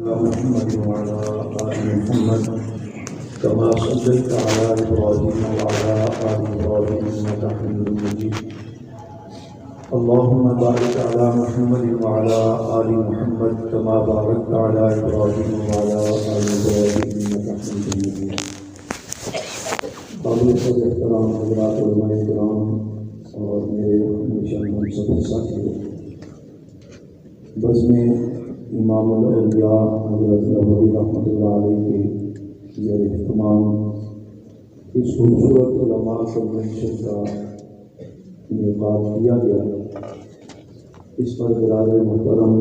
محمد وعلى آل محمد كما صليت على إبراهيم وعلى آل إبراهيم إنك حميد مجيد. اللهم بارك على محمد وعلى آل محمد كما باركت على إبراهيم وعلى آل إبراهيم إنك حميد مجيد. قابل قدر احترام حضرات علماء کرام اور میرے ہمیشہ ہم سب ساتھیوں، بزم امام الاولیاء حضرت لاہوری رحمۃ اللہ علیہ کے زیر اہتمام اس خوبصورت علماء کنونشن کا انعقاد کیا گیا. اس پر برادر محترم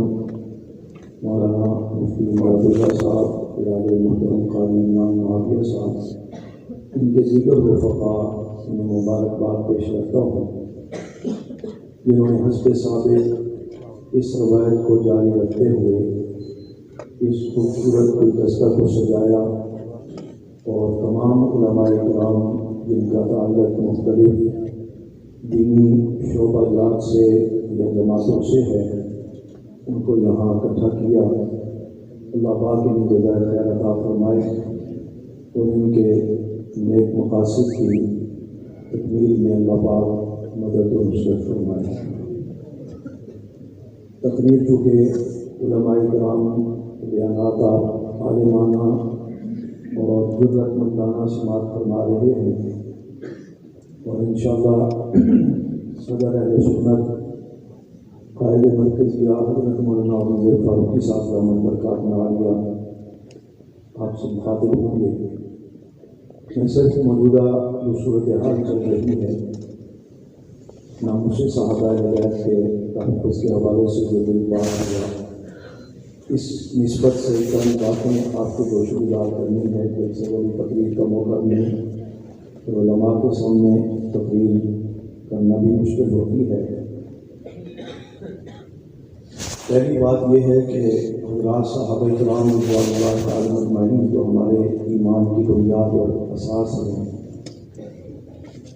مولانا مفتی عبداللہ صاحب، برادر محترم قاری امام معاویہ صاحب، ان کے دیگر رفقاء انہیں مبارکباد پیش کرتا ہوں جنہوں نے حسب ثابت اس روایت کو جاری رکھتے ہوئے اس خوبصورت گلدستہ کو سجایا اور تمام علماء کرام جن کا تعلق مختلف دینی شعبہ جات سے یا جماعتوں سے ہے ان کو یہاں اکٹھا کیا. اللہ پاک ان کے جزائے خیر عطا فرمائے اور ان کے نیک مقاصد کی تکمیل میں اللہ پاک مدد و نصرت فرمائے. تقریر چونکہ علماء کرام بیانات عالمانہ اور جرأت مندانہ سماعت فرما رہے ہیں اور انشاءاللہ صدر اہل سنت قائد مرکزیہ حضرت مولانا عبداللہ فاروقی صاحب رحمۃ برکات عالیہ آپ سے مخاطب ہوں گے. مصر کی موجودہ جو صورتحال چل رہی ہے، ناموس صحابہ ہدایت کے تحفظ کے حوالے سے جو دل بات ہوا، اس نسبت سے چند باتیں آپ کو گوشت گزار کرنی ہے. جیسے بڑی تقریر کا موقع نہیں تو علماء کے سامنے تقریر کرنا بھی مشکل ہوتی ہے. پہلی بات یہ ہے کہ حضرات صحابہ کرام رضوان اللہ تعالی اجمعین جو ہمارے ایمان کی بنیاد اور اساس ہیں،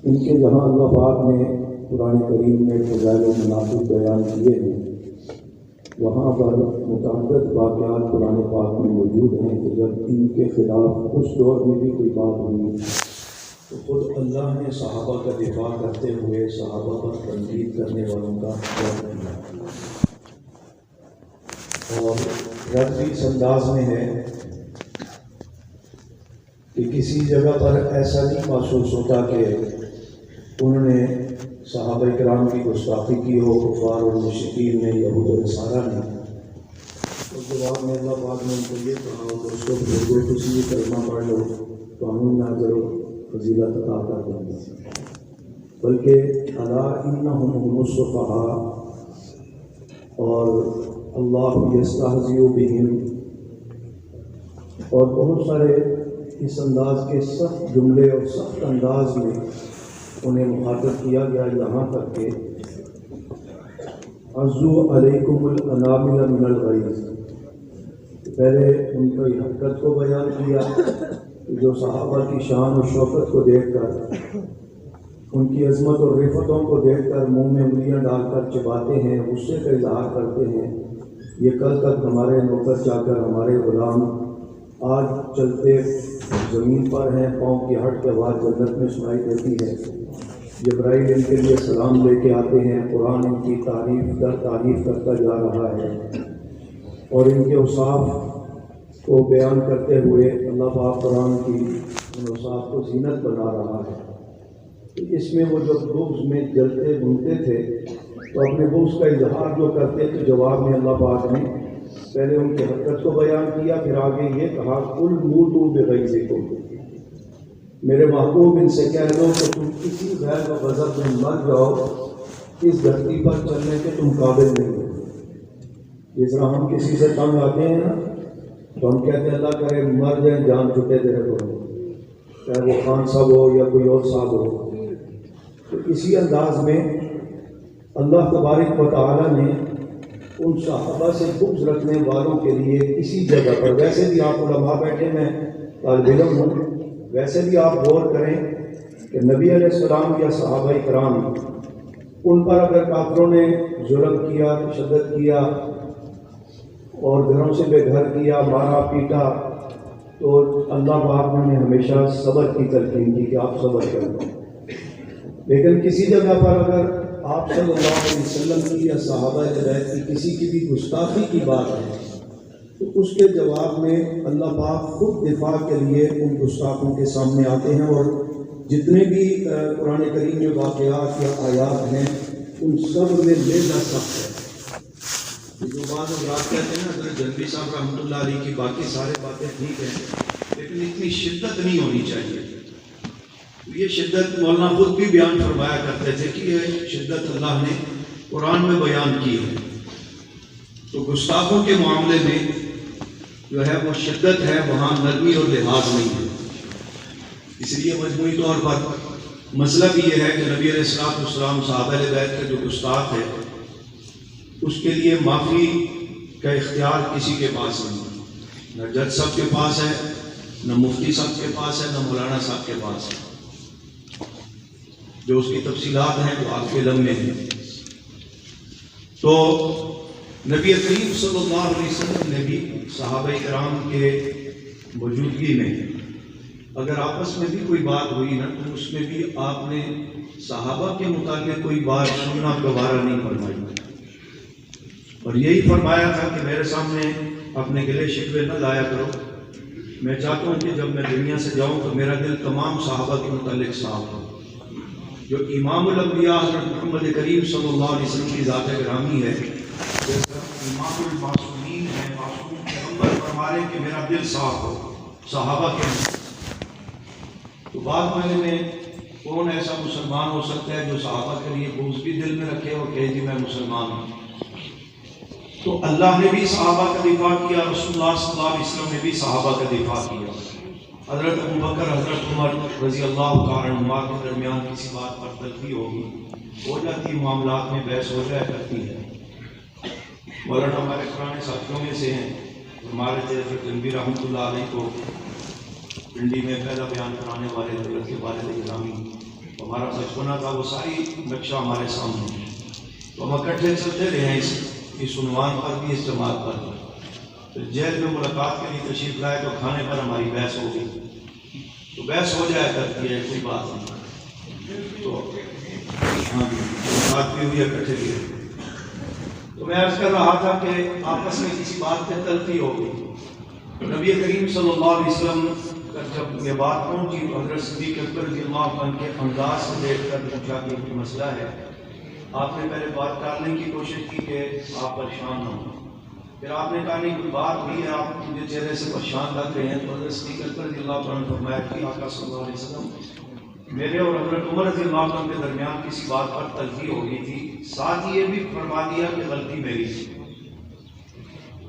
ان کے جہاں اللہ پاک نے قرآن کریم میں فضائل و مناقب بیان کیے ہیں، وہاں پر متعدد واقعات قرآن پاک میں موجود ہیں کہ جب ان کے خلاف اس دور میں بھی کوئی بات ہوئی تو خود اللہ نے صحابہ کا دفاع کرتے ہوئے صحابہ پر تنقید کرنے والوں کا رد کیا. اور رد بھی اس انداز میں ہے کہ کسی جگہ پر ایسا نہیں محسوس ہوتا کہ انہوں نے صحابہ کرام کی گستاخی کی ہو، کفار اور مشرکین نے، یہود و نصارہ نے. اس جواب میں اللہ پاک نے ان کو یہ کہا کہ اس کو بھیجو، کسی بھی کلمہ پڑھ لو، قانون نہ کرو، فضیلت عطا کر دیں گے. بلکہ الا انہم هم السفہاء اور اللہ یستہزئ بہم اور بہت سارے اس انداز کے سخت جملے اور سخت انداز میں انہیں مخاطب کیا گیا، یہاں تک کہ عزو علیکم الانامل من الغیظ. پہلے ان کی حرکت کو بیان کیا جو صحابہ کی شان و شوکت کو دیکھ کر، ان کی عظمت اور رفتوں کو دیکھ کر منہ میں انگلیاں ڈال کر چباتے ہیں، غصے کا اظہار کرتے ہیں. یہ کل تک ہمارے نوکر چا کر ہمارے غلام آج چلتے زمین پر ہیں، پاؤں کی ہٹ کے آواز جنت میں سنائی دیتی ہے. جبرائیل ان کے لیے سلام لے کے آتے ہیں، قرآن ان کی تعریف در تعریف کرتا جا رہا ہے اور ان کے اوصاف کو بیان کرتے ہوئے اللہ پاک قرآن کی ان اوصاف کو زینت بنا رہا ہے. اس میں وہ جو بغض میں جلتے بھونتے تھے تو اپنے بغض کا اظہار جو کرتے تو جواب میں اللہ پاک نے پہلے ان کی حرکت کو بیان کیا، پھر آگے یہ کہا قل موتوا بغیظکم، میرے محبوب ان سے کہہ دو کہ تم کسی غیر و غضب میں مر جاؤ، اس دھرتی پر چلنے کے تم قابل نہیں ہو. جس طرح ہم کسی سے تنگ آتے ہیں نا تو ہم کہتے ہیں اللہ کرے مر جائیں، جان چھٹے تیرے کو، چاہے وہ خان صاحب ہو یا کوئی اور صاحب ہو. تو اسی انداز میں اللہ تبارک و تعالیٰ نے ان صحابہ سے بغض رکھنے والوں کے لیے کسی جگہ پر، ویسے بھی آپ علماء بیٹھے میں طالب علم ہوں، ویسے بھی آپ غور کریں کہ نبی علیہ السلام یا صحابہ کرام ان پر اگر کافروں نے ظلم کیا، تشدد کیا، اور گھروں سے بے گھر کیا، مارا پیٹا، تو اللہ پاک نے ہمیشہ صبر کی تلقین کی کہ آپ صبر کریں. لیکن کسی جگہ پر اگر آپ صلی اللہ علیہ وسلم کی یا صحابہ رضوان کی کسی کی بھی گستاخی کی بات ہے تو اس کے جواب میں اللہ پاک خود دفاع کے لیے ان گستاخوں کے سامنے آتے ہیں، اور جتنے بھی قرآن کریم میں واقعات یا آیات ہیں ان سب میں لیزا سخت ہے. جو بعض حضرات کہتے ہیں نا حضرت جنبی صاحب رحمۃ اللہ علیہ کی باقی سارے باتیں ٹھیک ہیں لیکن اتنی شدت نہیں ہونی چاہیے. یہ شدت مولانا خود بھی بیان فرمایا کرتے تھے کہ یہ شدت اللہ نے قرآن میں بیان کی ہے. تو گستاخوں کے معاملے میں جو ہے وہ شدت ہے، وہاں نرمی اور لحاظ نہیں ہے. اس لیے مجموعی طور پر مسئلہ بھی یہ ہے کہ نبی علیہ الصلوۃ والسلام صحابہ اہل بیت کا جو گستاخ ہے اس کے لیے معافی کا اختیار کسی کے پاس نہیں، نہ جج صاحب کے پاس ہے، نہ مفتی صاحب کے پاس ہے، نہ مولانا صاحب کے پاس ہے. جو اس کی تفصیلات ہیں وہ آپ کے علم میں ہیں. تو نبی کریم صلی اللہ علیہ وسلم نے بھی صحابہ کرام کے موجودگی میں اگر آپس میں بھی کوئی بات ہوئی نا تو اس میں بھی آپ نے صحابہ کے متعلق کوئی بات سننا گوارا نہیں فرمائی، اور یہی فرمایا تھا کہ میرے سامنے اپنے گلے شکوے نہ لایا کرو. میں چاہتا ہوں کہ جب میں دنیا سے جاؤں تو میرا دل تمام صحابہ کے متعلق صاف ہو. جو امام الانبیاء حضرت محمد کریم صلی اللہ علیہ وسلم کی ذات گرامی ہے، جیسا امام المعصومین ہے، معصوم پیغمبر فرما رہے کہ میرا دل صاف ہو صحابہ کے متعلق. تو بعد معنی میں کون ایسا مسلمان ہو سکتا ہے جو صحابہ کے لیے بغض بھی دل میں رکھے اور کہے جی میں مسلمان ہوں. تو اللہ نے بھی صحابہ کا دفاع کیا، رسول اللہ صلی اللہ علیہ وسلم نے بھی صحابہ کا دفاع کیا. حضرت ابوبکر حضرت عمر رضی اللہ تعالیٰ عنہما کے درمیان کسی بات پر تلخی ہوگی، ہو جاتی، معاملات میں بحث ہو جایا کرتی ہے. مولانا ہمارے پرانے ساتھیوں میں سے ہیں، ہمارے حضرت جنبی رحمۃ اللہ علیہ کو پنڈی میں پہلا بیان کرانے والے حضرت کے والد گرامی، ہمارا بچپنا تھا وہ ساری نقشہ ہمارے سامنے. تو ہم اکٹھے چلتے رہے ہیں اس عنوان پر بھی، اس جماعت پر. پھر جیل میں ملاقات کے لیے تشریف لائے تو کھانے پر ہماری بحث ہو گئی. تو بحث ہو جایا کرتی ہے، کوئی بات نہیں. تو ہاں بات بھی ہوئی، اکٹھے بھی. تو میں عرض کر رہا تھا کہ آپس میں کسی بات پہ تلخی ہو گئی. نبی کریم صلی اللہ علیہ وسلم جب یہ بات پہنچی تو حضرت صدیق اکبر رضی اللہ عنہ کے انداز سے دیکھ کر پوچھا کہ کوئی مسئلہ ہے. آپ نے پہلے بات ٹالنے کی کوشش کی کہ آپ پریشان نہ ہوں. پھر آپ نے کہا نہیں کوئی بات ہوئی ہے، آپ مجھے چہرے سے پریشان لگ رہے ہیں. تو حضرت صدیق اکبر رضی اللہ عنہ فرمایا کہ آقا صلی اللہ علیہ وسلم میرے اور حضرت عمر رضی اللہ عنہ کے درمیان کسی بات پر تلخی ہو گئی تھی، ساتھ ہی یہ بھی فرما دیا کہ غلطی میری تھی.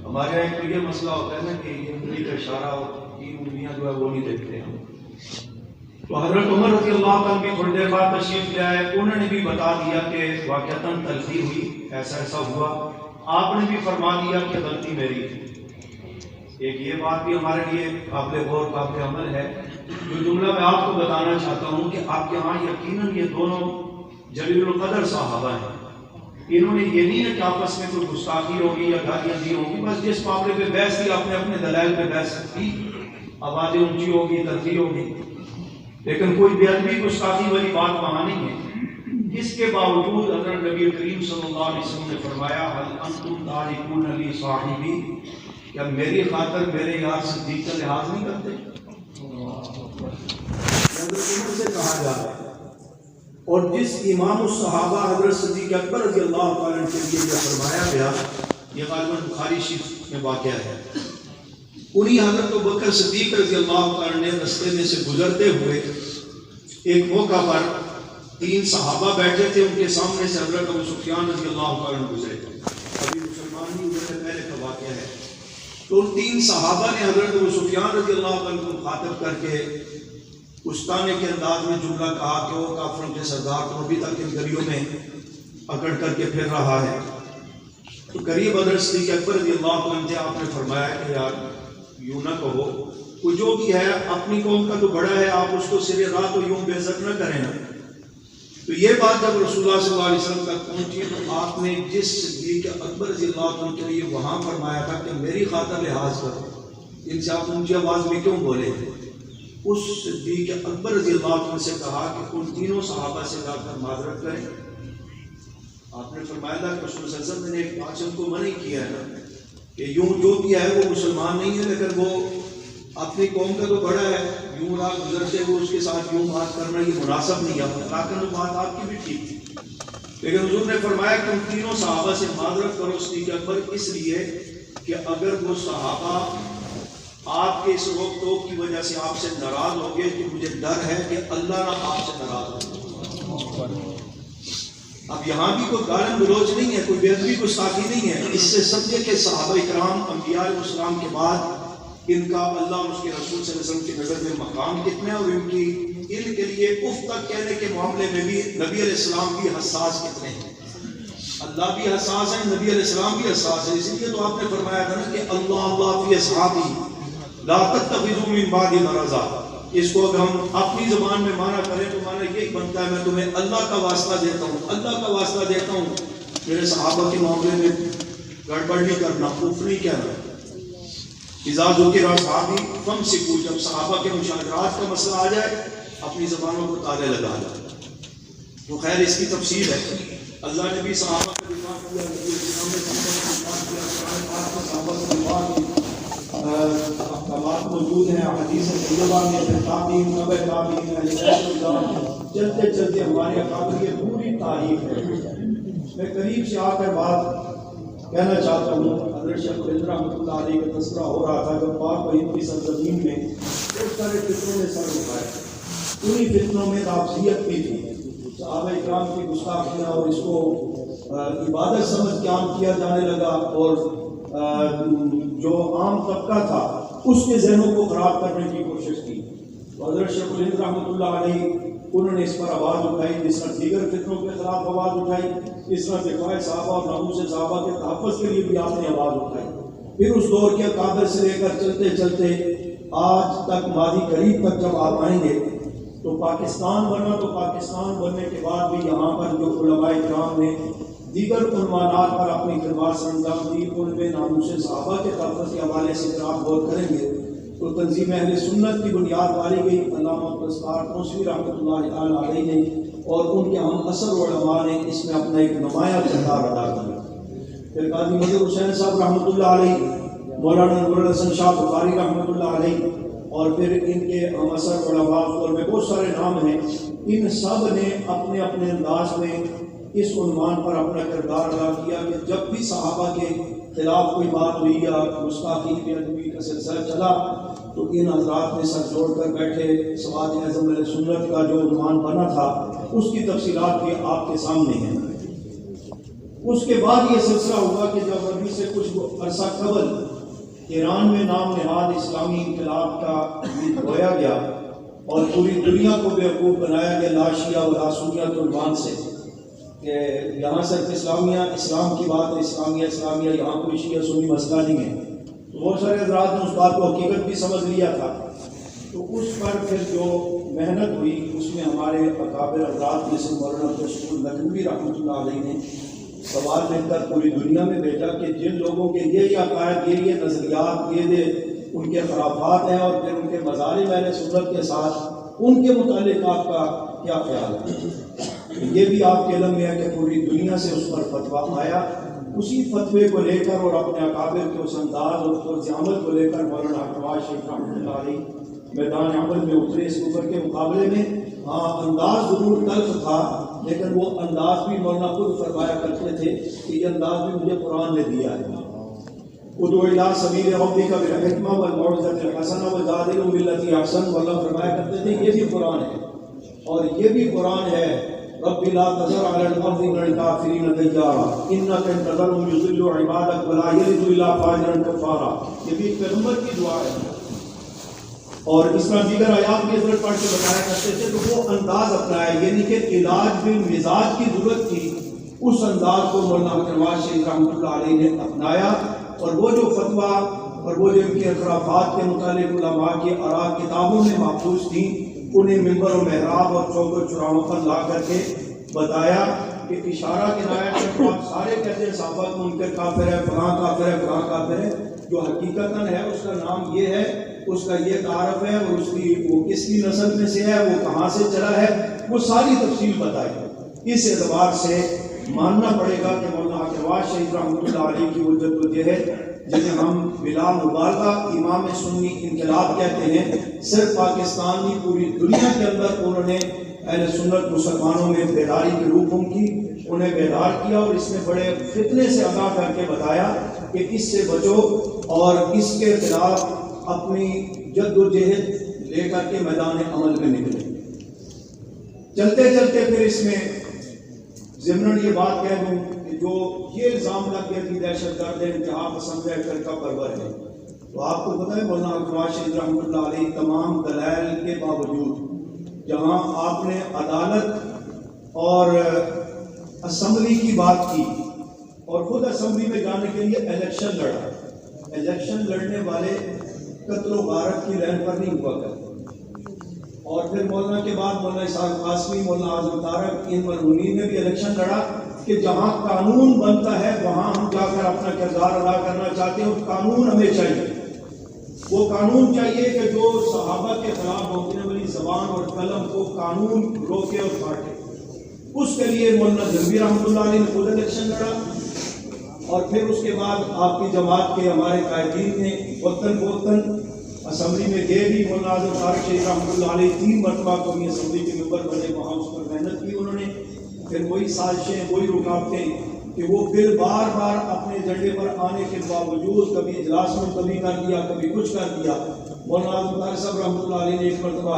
ہمارے یہاں تو یہ مسئلہ ہوتا ہے نا کہ یہ انگلی کا اشارہ اور تین انگلیاں جو ہے وہ نہیں دیکھتے ہم. تو حضرت عمر رضی اللہ عنہ بھی تھوڑی دیر بعد تشریف لے آئے، انہوں نے بھی بتا دیا کہ واقعتاً تلخی ہوئی، ایسا ایسا ہوا. آپ نے بھی فرما دیا کہ غلطی میری تھی. ایک یہ بات بھی ہمارے لیے قابل غور قابل عمل ہے. جو جملہ میں آپ کو بتانا چاہتا ہوں کہ آپ کے ہاں یقیناً یہ دونوں جلیل القدر صحابہ ہیں. انہوں نے یہ نہیں ہے کہ آپس میں کوئی گستاخی ہوگی یا گالیاں دی ہوگی، بس جس معاملے پہ بحث کی اپنے اپنے دلائل پہ بحث کی، آوازیں اونچی ہوگی، تلخی ہوگی، لیکن کوئی بے ادبی گستاخی والی بات وہاں نہیں ہے. اس کے باوجود حضرت نبی کریم صلی اللہ علیہ وسلم نے فرمایا هل انتم تارکون لی صاحبی، کیا میری خاطر میرے یار صدیق کا لحاظ نہیں کرتے؟ حضرت عمر سے کہا جا رہا ہے. اور جس امام الصحابہ حضرت صدیق اکبر رضی اللہ تعالیٰ عنہ کے لیے یہ فرمایا گیا، یہ غالباً بخاری شریف میں واقعہ ہے. انہی حضرت ابوبکر صدیق رضی اللہ تعالیٰ نے رستے میں سے گزرتے ہوئے ایک موقع پر تین صحابہ بیٹھے تھے، ان کے سامنے سے حضرت ابو سفیان رضی اللہ تعالیٰ عنہ گزرے. ابھی مسلمان نہیں ہوئے تھے، پہلے کا واقعہ ہے. تو ان تین صحابہ نے حضرت ابو سفیان رضی اللہ تعالیٰ عنہ کو مخاطب کر کے استانے کے انداز میں جملہ کہا کہ وہ کافروں کے سردار تو ابھی تک ان گلیوں میں اکڑ کر کے پھر رہا ہے. تو قریب حضرت صدیق اکبر رضی اللہ عنہ تھے، آپ نے فرمایا کہ یار یوں نہ کہو، کوئی جو بھی ہے اپنی قوم کا تو بڑا ہے، آپ اس کو سرے راہ تو یوں بے عزت نہ کریں نا. تو یہ بات جب رسول اللہ صلی اللہ علیہ وسلم تک پہنچی تو آپ نے جس صدیق اکبر رضی اللہ عنہ کے لیے وہاں فرمایا تھا کہ میری خاطر لحاظ کرو، ان سے آپ اونچی آواز میں کیوں بولے، اس صدیق اکبر رضی اللہ عنہ سے کہا کہ ان تینوں صحابہ سے جا کر معذرت کریں۔ آپ نے فرمایا تھا کہ رسول صلی اللہ علیہ وسلم نے بات سے ان کو منع کیا ہے نا کہ یوں جو کیا ہے وہ مسلمان نہیں ہے، لیکن وہ اپنی قوم کا تو بڑا ہے، یوں راہ گزرتے ہوئے اس کے ساتھ یوں بات کرنا یہ مناسب نہیں ہے، لیکن وہ بات آپ کی بھی ٹھیک تھی، لیکن حضور نے فرمایا کہ ان تینوں صحابہ سے معذرت کرو صدیق اکبر، اس لیے کہ اگر وہ صحابہ آپ کے اس روک ٹوک کی وجہ سے آپ سے ناراض ہو گئے تو مجھے ڈر ہے کہ اللہ نہ آپ سے ناراض ہو۔ اب یہاں بھی کوئی گالن گلوچ نہیں ہے، کوئی بے ادبی گستاخی نہیں ہے، اس سے سمجھے کہ صحابہ کرام انبیاء علیہ السلام کے بعد ان کا اللہ اور اس کے رسول صلی اللہ علیہ وسلم کی نظر میں مقام کتنا ہے، اور ان کے لیے اف تک کہنے کے معاملے میں بھی نبی علیہ السلام بھی حساس کتنے ہیں، اللہ بھی حساس ہے، نبی علیہ السلام بھی حساس ہے، اسی لیے تو آپ نے فرمایا تھا نا کہ اللہ فی اصحابی لا تتخذوا من بعدی غرضا۔ اس کو اگر ہم اپنی زبان میں معنی کریں تو معنی یہی بنتا ہے میں تمہیں اللہ کا واسطہ دیتا ہوں، اللہ کا واسطہ دیتا ہوں، میرے صحابہ کے معاملے میں گڑبڑ نہیں کرنا، خوف نہیں کہنا۔ اذا ذکر اصحابی فامسکوا، جب صحابہ کے مشاجرات کا مسئلہ آ جائے اپنی زبانوں کو تالے لگا دیں۔ تو خیر اس کی تفصیل ہے، اللہ نے بھی صحابہ کا دفاع کیا، نبی اسلام نے دفاع کیا، قرآن پاک میں صحابہ کا دفاع کیا، احکامات موجود ہیں، حدیث طیبہ میں تابعین تبع تابعین چلتے چلتے ہمارے اکابر کی پوری تاریخ ہے۔ میں قریب سے آ کر بات کہنا چاہتا ہوں، حضرت شیخ الہند رحمۃ اللہ علیہ کا تذکرہ ہو رہا تھا جب پاک و ہند کی سرزمین میں بہت سارے فتنوں نے سر اٹھائے، انہی فتنوں میں تابعیت بھی تھی، صحابہ اکرام کی گستاخیاں، اور اس کو عبادت سمجھ کے عام کیا جانے لگا، اور جو عام طبقہ تھا اس کے ذہنوں کو خراب کرنے کی کوشش کی۔ تو حضرت شیخ الہند رحمۃ اللہ علیہ انہوں نے اس پر آواز اٹھائی، جس طرح دیگر فتنوں کے خلاف آواز اٹھائی، اس طرح دفاع صحابہ اور ناموس صحابہ کے تحفظ کے لیے بھی آپ نے آواز اٹھائی۔ پھر اس دور کے اکابر سے لے کر چلتے چلتے آج تک ماضی قریب تک جب آپ آئیں گے تو پاکستان بنا، تو پاکستان بننے کے بعد بھی یہاں پر جو علماء کرام نے دیگر عنوانات پر اپنی خدمات سر انجام دی، ان میں ناموس صحابہ کے تحفظ کے حوالے سے اگر آپ غور کریں گے تو تنظیم اہل سنت کی بنیاد ڈالی گئی علامہ دستار توسیوی رحمۃ اللہ علیہ نے، اور ان کے ہم اثر علماء نے اس میں اپنا ایک نمایاں کردار ادا کیا۔ پھر قاضی مظہر حسین صاحب رحمۃ اللہ علیہ، مولانا نور الحسن شاہ بخاری رحمۃ اللہ علیہ، اور پھر ان کے ہم اثر علماء اور میں بہت سارے نام ہیں، ان سب نے اپنے اپنے انداز میں اس عنوان پر اپنا کردار ادا کیا کہ جب بھی صحابہ کے خلاف کوئی بات ہوئی یا گستاخی بے ادبی کا سلسلہ چلا تو ان حضرات نے سر جوڑ کر بیٹھے۔ سواد اعظم علیہ سنت کا جو عنوان بنا تھا اس کی تفصیلات بھی آپ کے سامنے ہیں۔ اس کے بعد یہ سلسلہ ہوا کہ جب ابھی سے کچھ عرصہ قبل ایران میں نام نہاد اسلامی انقلاب کا بویا گیا اور پوری دنیا کو بیوقوف بنایا گیا لا شیعہ و لا سنیت عنوان سے، کہ یہاں صرف اسلامیہ اسلام کی بات ہے، اسلامیہ یہاں کوئی شیعہ سنی مسئلہ نہیں ہے۔ تو بہت سارے حضرات نے اس بات کو حقیقت بھی سمجھ لیا تھا، تو اس پر پھر جو محنت ہوئی اس میں ہمارے اکابر حضرات میں سے مولانا تشکر لکھنوی رحمۃ اللہ علیہ نے سوال لکھ کر پوری دنیا میں بھیجا کہ جن لوگوں کے یہ عقائد یہ نظریات یہ ان کے خرافات ہیں اور پھر ان کے مظالم اہل سنت کے ساتھ ان کے متعلق آپ کا کیا خیال ہے۔ یہ بھی آپ کے علم میں ہے کہ پوری دنیا سے اس پر فتویٰ آیا، اسی فتوے کو لے کر اور اپنے اکابر کے اس انداز اور طرز عمل کو لے کر مولانا نواز شریف رحمۃ اللہ علیہ میدان عمل میں اترے۔ اس کفر کے مقابلے میں ہاں انداز ضرور تلخ تھا، لیکن وہ انداز بھی مولانا خود فرمایا کرتے تھے کہ یہ انداز بھی مجھے قرآن نے دیا ہے۔ ادعو الی سبیل ربک بالحکمہ والموعظۃ الحسنہ وجادلہم باللتی احسن، مولانا فرمایا کرتے تھے یہ بھی قرآن ہے، اور یہ بھی قرآن ہے رب لا تذر علی الارض من الکافرین دیارا انک ان تذرهم یضلوا عبادک ولا یلدوا الا فاجرا کفارا۔ یہ بھی پیغمبر کی دعا ہے، اور اس طرح دیگر آیات کی حضرت پڑھ کے بتایا کرتے تھے۔ تو وہ انداز اپنایا، یعنی کہ علاج بالمزاج کی ضرورت تھی، اس انداز کو مولانا نواز شریف رحمۃ اللہ علیہ نے اپنایا، اور وہ جو فتویٰ اور وہ جو ان کے خرافات کے متعلق علماء کی آراء کتابوں میں محفوظ تھیں، انہیں ممبر و محراب اور چوک و چوراہوں پر لا کر کے بتایا کہ اشارہ کنایا کہ آپ سارے کہتے ہیں صحابہ کو منکر کافر ہے، فلاں کافر ہے، فلاں کافر ہے، جو حقیقتاً ہے اس کا نام یہ ہے، اس کا یہ تعارف ہے، اور اس کی وہ کس کی نسل میں سے ہے، وہ کہاں سے چلا ہے، وہ ساری تفصیل بتائی۔ اس اعتبار سے ماننا پڑے گا کہ مولانا نواز شریف رحمۃ اللہ علیہ کی وجہ یہ ہے جنہیں ہم بلا مبالغہ امام سنی انقلاب کہتے ہیں، صرف پاکستان نہیں پوری دنیا کے اندر انہوں نے اہل سنت مسلمانوں میں بیداری کی روح پھونک کی، انہیں بیدار کیا، اور اس میں بڑے فتنے سے آگاہ کر کے بتایا کہ اس سے بچو اور اس کے خلاف اپنی جد و جہد لے کر کے میدان عمل میں نکلے۔ چلتے چلتے پھر اس میں ضمن یہ بات کہہ دوں کہ جو یہ الزام لگ گیا کہ دہشت گرد ہے، انتہا پسند ہے، فرقہ پرور ہے، تو آپ کو پتہ ہے مولانا نواز شریف رحمۃ اللہ علیہ تمام دلائل کے باوجود جہاں آپ نے عدالت اور اسمبلی کی بات کی اور خود اسمبلی میں جانے کے لیے الیکشن لڑا، الیکشن لڑنے والے قتل و غارت کی لائن پر نہیں ہوا کرتے، اور پھر مولانا کے بعد مولانا اسحاق قاسمی، مولانا اعظم طارق، ان مرحومین نے بھی الیکشن لڑا کہ جہاں قانون بنتا ہے وہاں ہم جا کر اپنا کردار ادا کرنا چاہتے ہیں، اور قانون ہمیں چاہیے، وہ قانون چاہیے کہ جو صحابہ کے خلاف ہونے والی زبان اور قلم کو قانون روکے اور کاٹے۔ اس کے لیے مولانا جنبی رحمۃ اللہ علیہ نے خود الیکشن لڑا، اور پھر اس کے بعد آپ کی جماعت کے ہمارے قائدین نے وطن اسمبلی میں گئے بھی، مولانا اعظم طارق شریف رحمۃ اللہ علیہ 3 مرتبہ قومی اسمبلی کے ممبر بنے، وہاں اس پر محنت کی انہوں نے، پھر وہی سازشیں، وہی رکاوٹیں کہ وہ بل بار بار اپنے ایجنڈے پر آنے کے باوجود کبھی اجلاس میں کبھی کر دیا، کبھی کچھ کر دیا۔ مولانا اعظم طارق صاحب رحمۃ اللہ علیہ نے ایک مرتبہ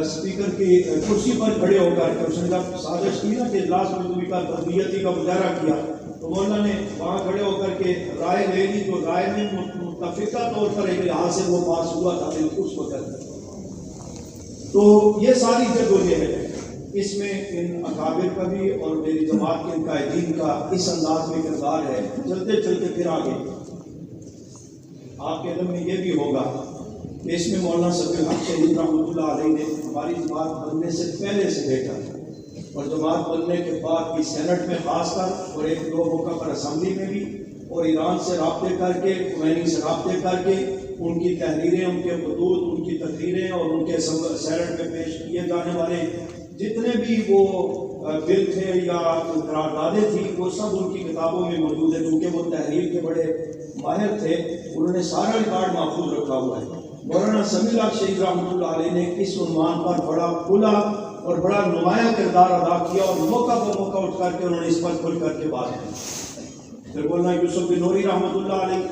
اسپیکر کی کرسی پر کھڑے ہو کر کے اس نے جب سازش کی نا کہ اجلاس میں کبھی کر تربیتی کا مظاہرہ کیا، تو مولانا نے وہاں کھڑے ہو کر کے رائے لے لی، جو رائے میں متفقہ طور پر ایک لحاظ سے وہ پاس ہوا تھا اس وقت۔ تو یہ ساری جدوجہد ہے، اس میں ان اکابر کا بھی اور میری جماعت کے ان قائدین کا اس انداز میں کردار ہے۔ چلتے چلتے پھر آگے آپ کے علم میں یہ بھی ہوگا کہ اس میں مولانا صفی الحق شہید رحمۃ اللہ علیہ نے ہماری جماعت بننے سے پہلے سے لے کر اور جماعت بننے کے بعد بھی سینٹ میں خاص کر اور 1-2 موقع پر اسمبلی میں بھی، اور ایران سے رابطے کر کے، خمینی سے رابطے کر کے، ان کی تحریریں، ان کے خطوط، ان کی تقریریں اور ان کے سینٹ میں پیش کیے جانے والے جتنے بھی وہ بل تھے یا قراردادیں تھیں، وہ سب ان کی کتابوں میں موجود ہے، کیونکہ وہ تحریر کے بڑے ماہر تھے، انہوں نے سارا ریکارڈ محفوظ رکھا ہوا ہے۔ مولانا سمیع الحق شہید رحمۃ اللہ علیہ نے اس عنوان پر بڑا کھلا اور بڑا نمایاں کردار ادا کیا، اور موقع پر موقع اٹھ کر کے انہوں نے اس پر کھل کر کے بات کی۔ پھر مولانا یوسف بن نوری رحمۃ اللہ علیہ،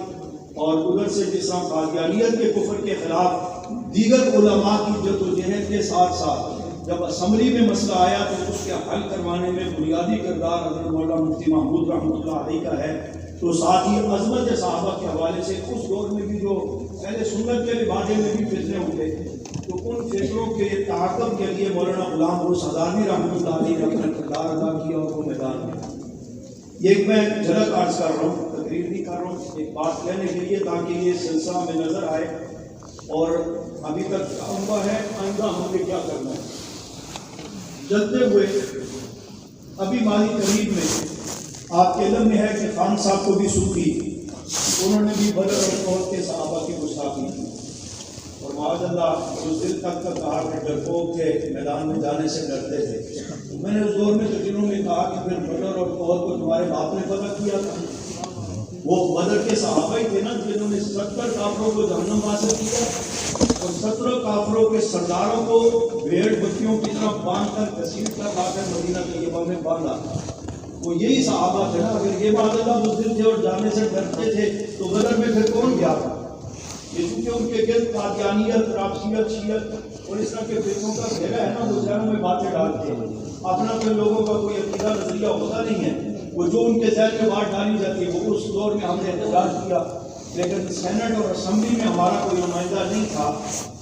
اور ادھر سے جس طرح قادیانیت کے کفر کے خلاف دیگر علماء کی جدوجہد کے ساتھ ساتھ جب اسمبلی میں مسئلہ آیا تو اس کے حل کروانے میں بنیادی کردار حضرت مولانا مفتی محمود رحمۃ اللہ علیہ کا ہے۔ تو ساتھ ہی عظمت صحابہ کے حوالے سے اس دور میں بھی جو اہل سنت کے لبادے میں بھی فتنے ہوتے، تو ان فکروں کے تعاقب کے لیے مولانا غلام روس ہزاروی رحمۃ اللہ علیہ نے اپنا کردار ادا کیا، اور وہ میدان میں یہ ایک میں جھلک عرض کر رہا ہوں، تقریر نہیں کر رہا ہوں، ایک بات کہنے کے لیے تاکہ یہ سلسلہ میں نظر آئے، اور ابھی تک ہوا ہے آئندہ ہم نے کیا کرنا ہے۔ چلتے ہوئے ابھی مالی قریب میں آپ کے علم میں ہے کہ خان صاحب کو بھی سوکھی، انہوں نے بھی بدر اور احد کے صحابہ کی گستاخی کی، اور معاذ اللہ اس دل تک کہا کہ ڈرپوک تھے، میدان میں جانے سے ڈرتے تھے۔ میں نے اس دور میں تقریروں میں کہا کہ پھر بدر اور احد کو تمہارے باپ نے فتح کیا تھا، وہ بدر کے صحابہ ہی تھے نا جنہوں نے 70 کافروں کو جہنم حاصل کیا، اور 17 کافروں کے سرداروں کو بھیڑ بکریوں کی طرف باندھ کر گھسیٹ کر لا کر مدینہ طیبہ میں باندھا۔ وہ یہی صحابہ تھے نا، اگر یہ بات اللہ بزدل تھے اور جانے سے ڈرتے تھے تو بدر میں پھر کون گیا تھا؟ یہ چونکہ ان کے گرد قادیانیت، رافضیت، شیعت اور اس طرح کے فرقوں کا گھیرا ہے نا، وہ ذہنوں میں باتیں ڈالتے ہیں، اپنا پھر لوگوں کا کوئی عقیدہ نظریہ ہوتا نہیں ہے، وہ جو ان کے ذہن میں بات ڈالی جاتی ہے وہ اس دور میں ہم نے احتجاج کیا، لیکن سینٹ اور اسمبلی میں ہمارا کوئی نمائندہ نہیں تھا،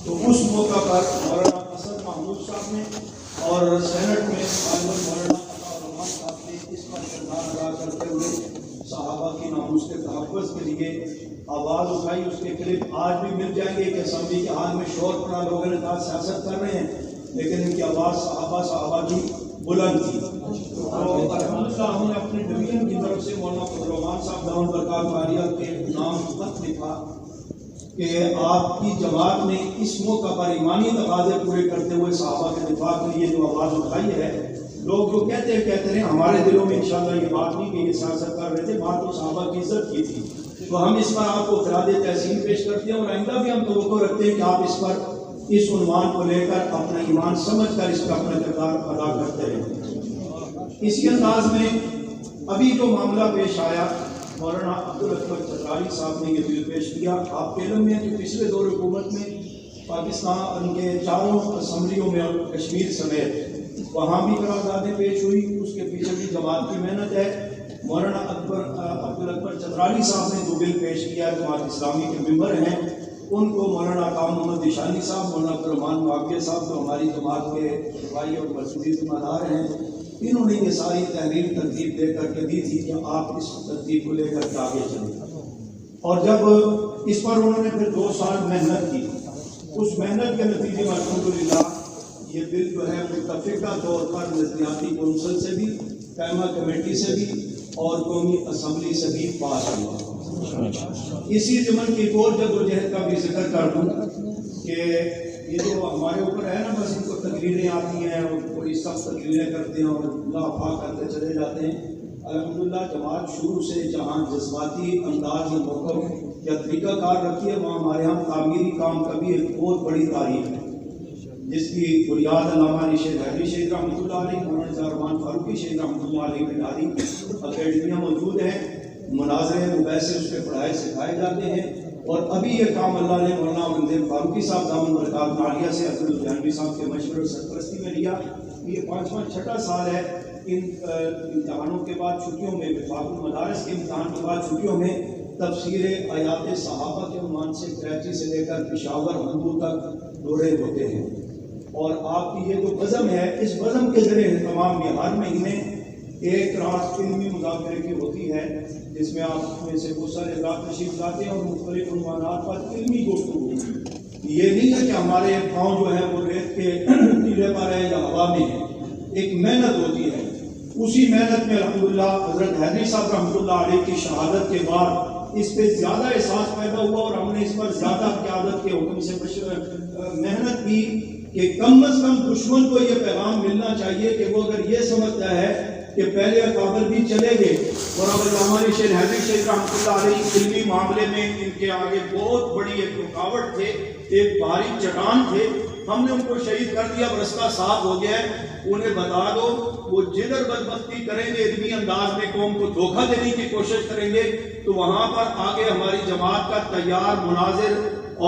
تو اس موقع پر مولانا اسد محمود صاحب نے اور سینٹ میں مولانا صاحب نے اس پر کردار ادا کرتے ہوئے صحابہ کی ناموس کے تحفظ کے لیے آواز اٹھائی۔ اس کے کلپ آج بھی مل جائیں گے کہ اسمبلی کے حال میں شور پڑا، لوگوں نے کہا سیاست کر رہے ہیں، لیکن ان کی آواز صحابہ کی بلند تھی۔ الحمدللہ ہم نے اپنے ڈویژن کی طرف سے مولانا فضلرحمان صاحب دامت برکات عالیہ کے نام خط لکھا کہ آپ کی جماعت نے اس موقع پر ایمانی تقاضے پورے کرتے ہوئے صحابہ کے دفاع کے لیے جو آواز اٹھائی ہے، لوگ جو کہتے رہے ہمارے دلوں میں انشاءاللہ یہ بات نہیں کہ یہ سیاست کر رہے تھے، بات تو صحابہ کی عزت کی تھی، تو ہم اس پر آپ کو خراج تحسین پیش کرتے ہیں اور آئندہ بھی ہم توقع رکھتے ہیں کہ آپ اس پر اس عنوان کو لے کر اپنا ایمان سمجھ کر اس پر اپنا کردار ادا کرتے ہیں۔ اسی انداز میں ابھی جو معاملہ پیش آیا، مولانا عبدالاکبر چترالی صاحب نے یہ بل پیش کیا۔ آپ کے علم میں کہ پچھلے دور حکومت میں پاکستان ان کے چاروں اسمبلیوں میں اور کشمیر سمیت وہاں بھی قراردادیں پیش ہوئی، اس کے پیچھے بھی جماعت کی محنت ہے۔ مولانا عبدالاکبر چترالی صاحب نے جو بل پیش کیا، جماعت اسلامی کے ممبر ہیں، ان کو مولانا عطا محمد نشانی صاحب، مولانا عبدالرحمان معاویہ صاحب جو ہماری جماعت کے رفائی اور مرکزی ذمہ دار ہیں، انہوں نے یہ ساری تحریر ترتیب دے کر کے دی تھی کہ آپ اس ترتیب کو لے کر کے آگے چلیں، اور جب اس پر انہوں نے پھر 2 سال محنت کی، اس محنت کے نتیجے میں الحمدللہ یہ بل جو ہے متفقہ طور پر نظریاتی کونسل سے بھی، قائمہ کمیٹی سے بھی اور قومی اسمبلی سے بھی پاس ہوا۔ اسی ضمن کی ایک اور جدوجہد کا بھی ذکر کر دوں کہ یہ جو ہمارے اوپر ہے نا، بس ان کو تقریریں آتی ہیں اور کوئی سخت تقریریں کرتے ہیں اور لافا کرتے چلے جاتے ہیں۔ الحمدللہ جماعت شروع سے جہاں جذباتی انداز میں موقف یا طریقہ کار رکھی ہے، وہاں ہمارے یہاں تعمیری کام کا بھی ایک بہت بڑی تاریخ ہے، جس کی بنیاد علامہ علی شیر حیدری شیخ رحمۃ اللہ علیہ، مولانا رحمان فاروقی شیخ رحمۃ اللہ علیہ کی ڈاری اکیڈمیاں موجود ہیں، مناظرے مباحثے اس پہ پڑھائے سکھائے جاتے ہیں، اور ابھی یہ کام اللہ نے مولانا عبدالرحمان فاروقی صاحب دامت برکات عالیہ سے عبدالجانوی صاحب کے مشورے اور سرپرستی میں لیا۔ یہ 5واں 6واں سال ہے۔ ان امتحانوں کے بعد چھٹیوں میں، وفاق المدارس کے امتحان کے بعد چھٹیوں میں تفسیر آیات صحابہ کے عنوان سے کراچی سے لے کر پشاور ہندو تک دورے ہوتے ہیں، اور آپ کی یہ جو بزم ہے، اس بزم کے ذریعے تمام میں ہر مہینے ایک رات علمی مذاکرے کی ہوتی ہے، جس میں آپ میں سے بہت سارے افراد تشریف لاتے ہیں اور مختلف عنوانات پر علمی گفتگو ہوتی۔ یہ نہیں ہے کہ ہمارے پاؤں جو ہے وہ ریت کے ٹیلے پر ہے یا ہوا میں ہے، ایک محنت ہوتی ہے۔ اسی محنت میں الحمدللہ حضرت حیدری صاحب رحمۃ اللہ علیہ کی شہادت کے بعد اس پہ زیادہ احساس پیدا ہوا، اور ہم نے اس پر زیادہ قیادت کے حکم سے محنت کی کہ کم از کم دشمن کو یہ پیغام ملنا چاہیے کہ وہ اگر یہ سمجھتا ہے کہ پہلے اکابر بھی چلے گئے، اور اب علامہ علی شیر حیدری شیخ رحمۃ اللہ علیہ علمی معاملے میں ان کے آگے بہت بڑی ایک رکاوٹ تھے، ایک بھاری چٹان تھے، ہم نے ان کو شہید کر دیا، رستہ صاف ہو گیا ہے، انہیں بتا دو وہ جدھر بدبختی کریں گے، علمی انداز میں قوم کو دھوکہ دینے کی کوشش کریں گے، تو وہاں پر آگے ہماری جماعت کا تیار مناظر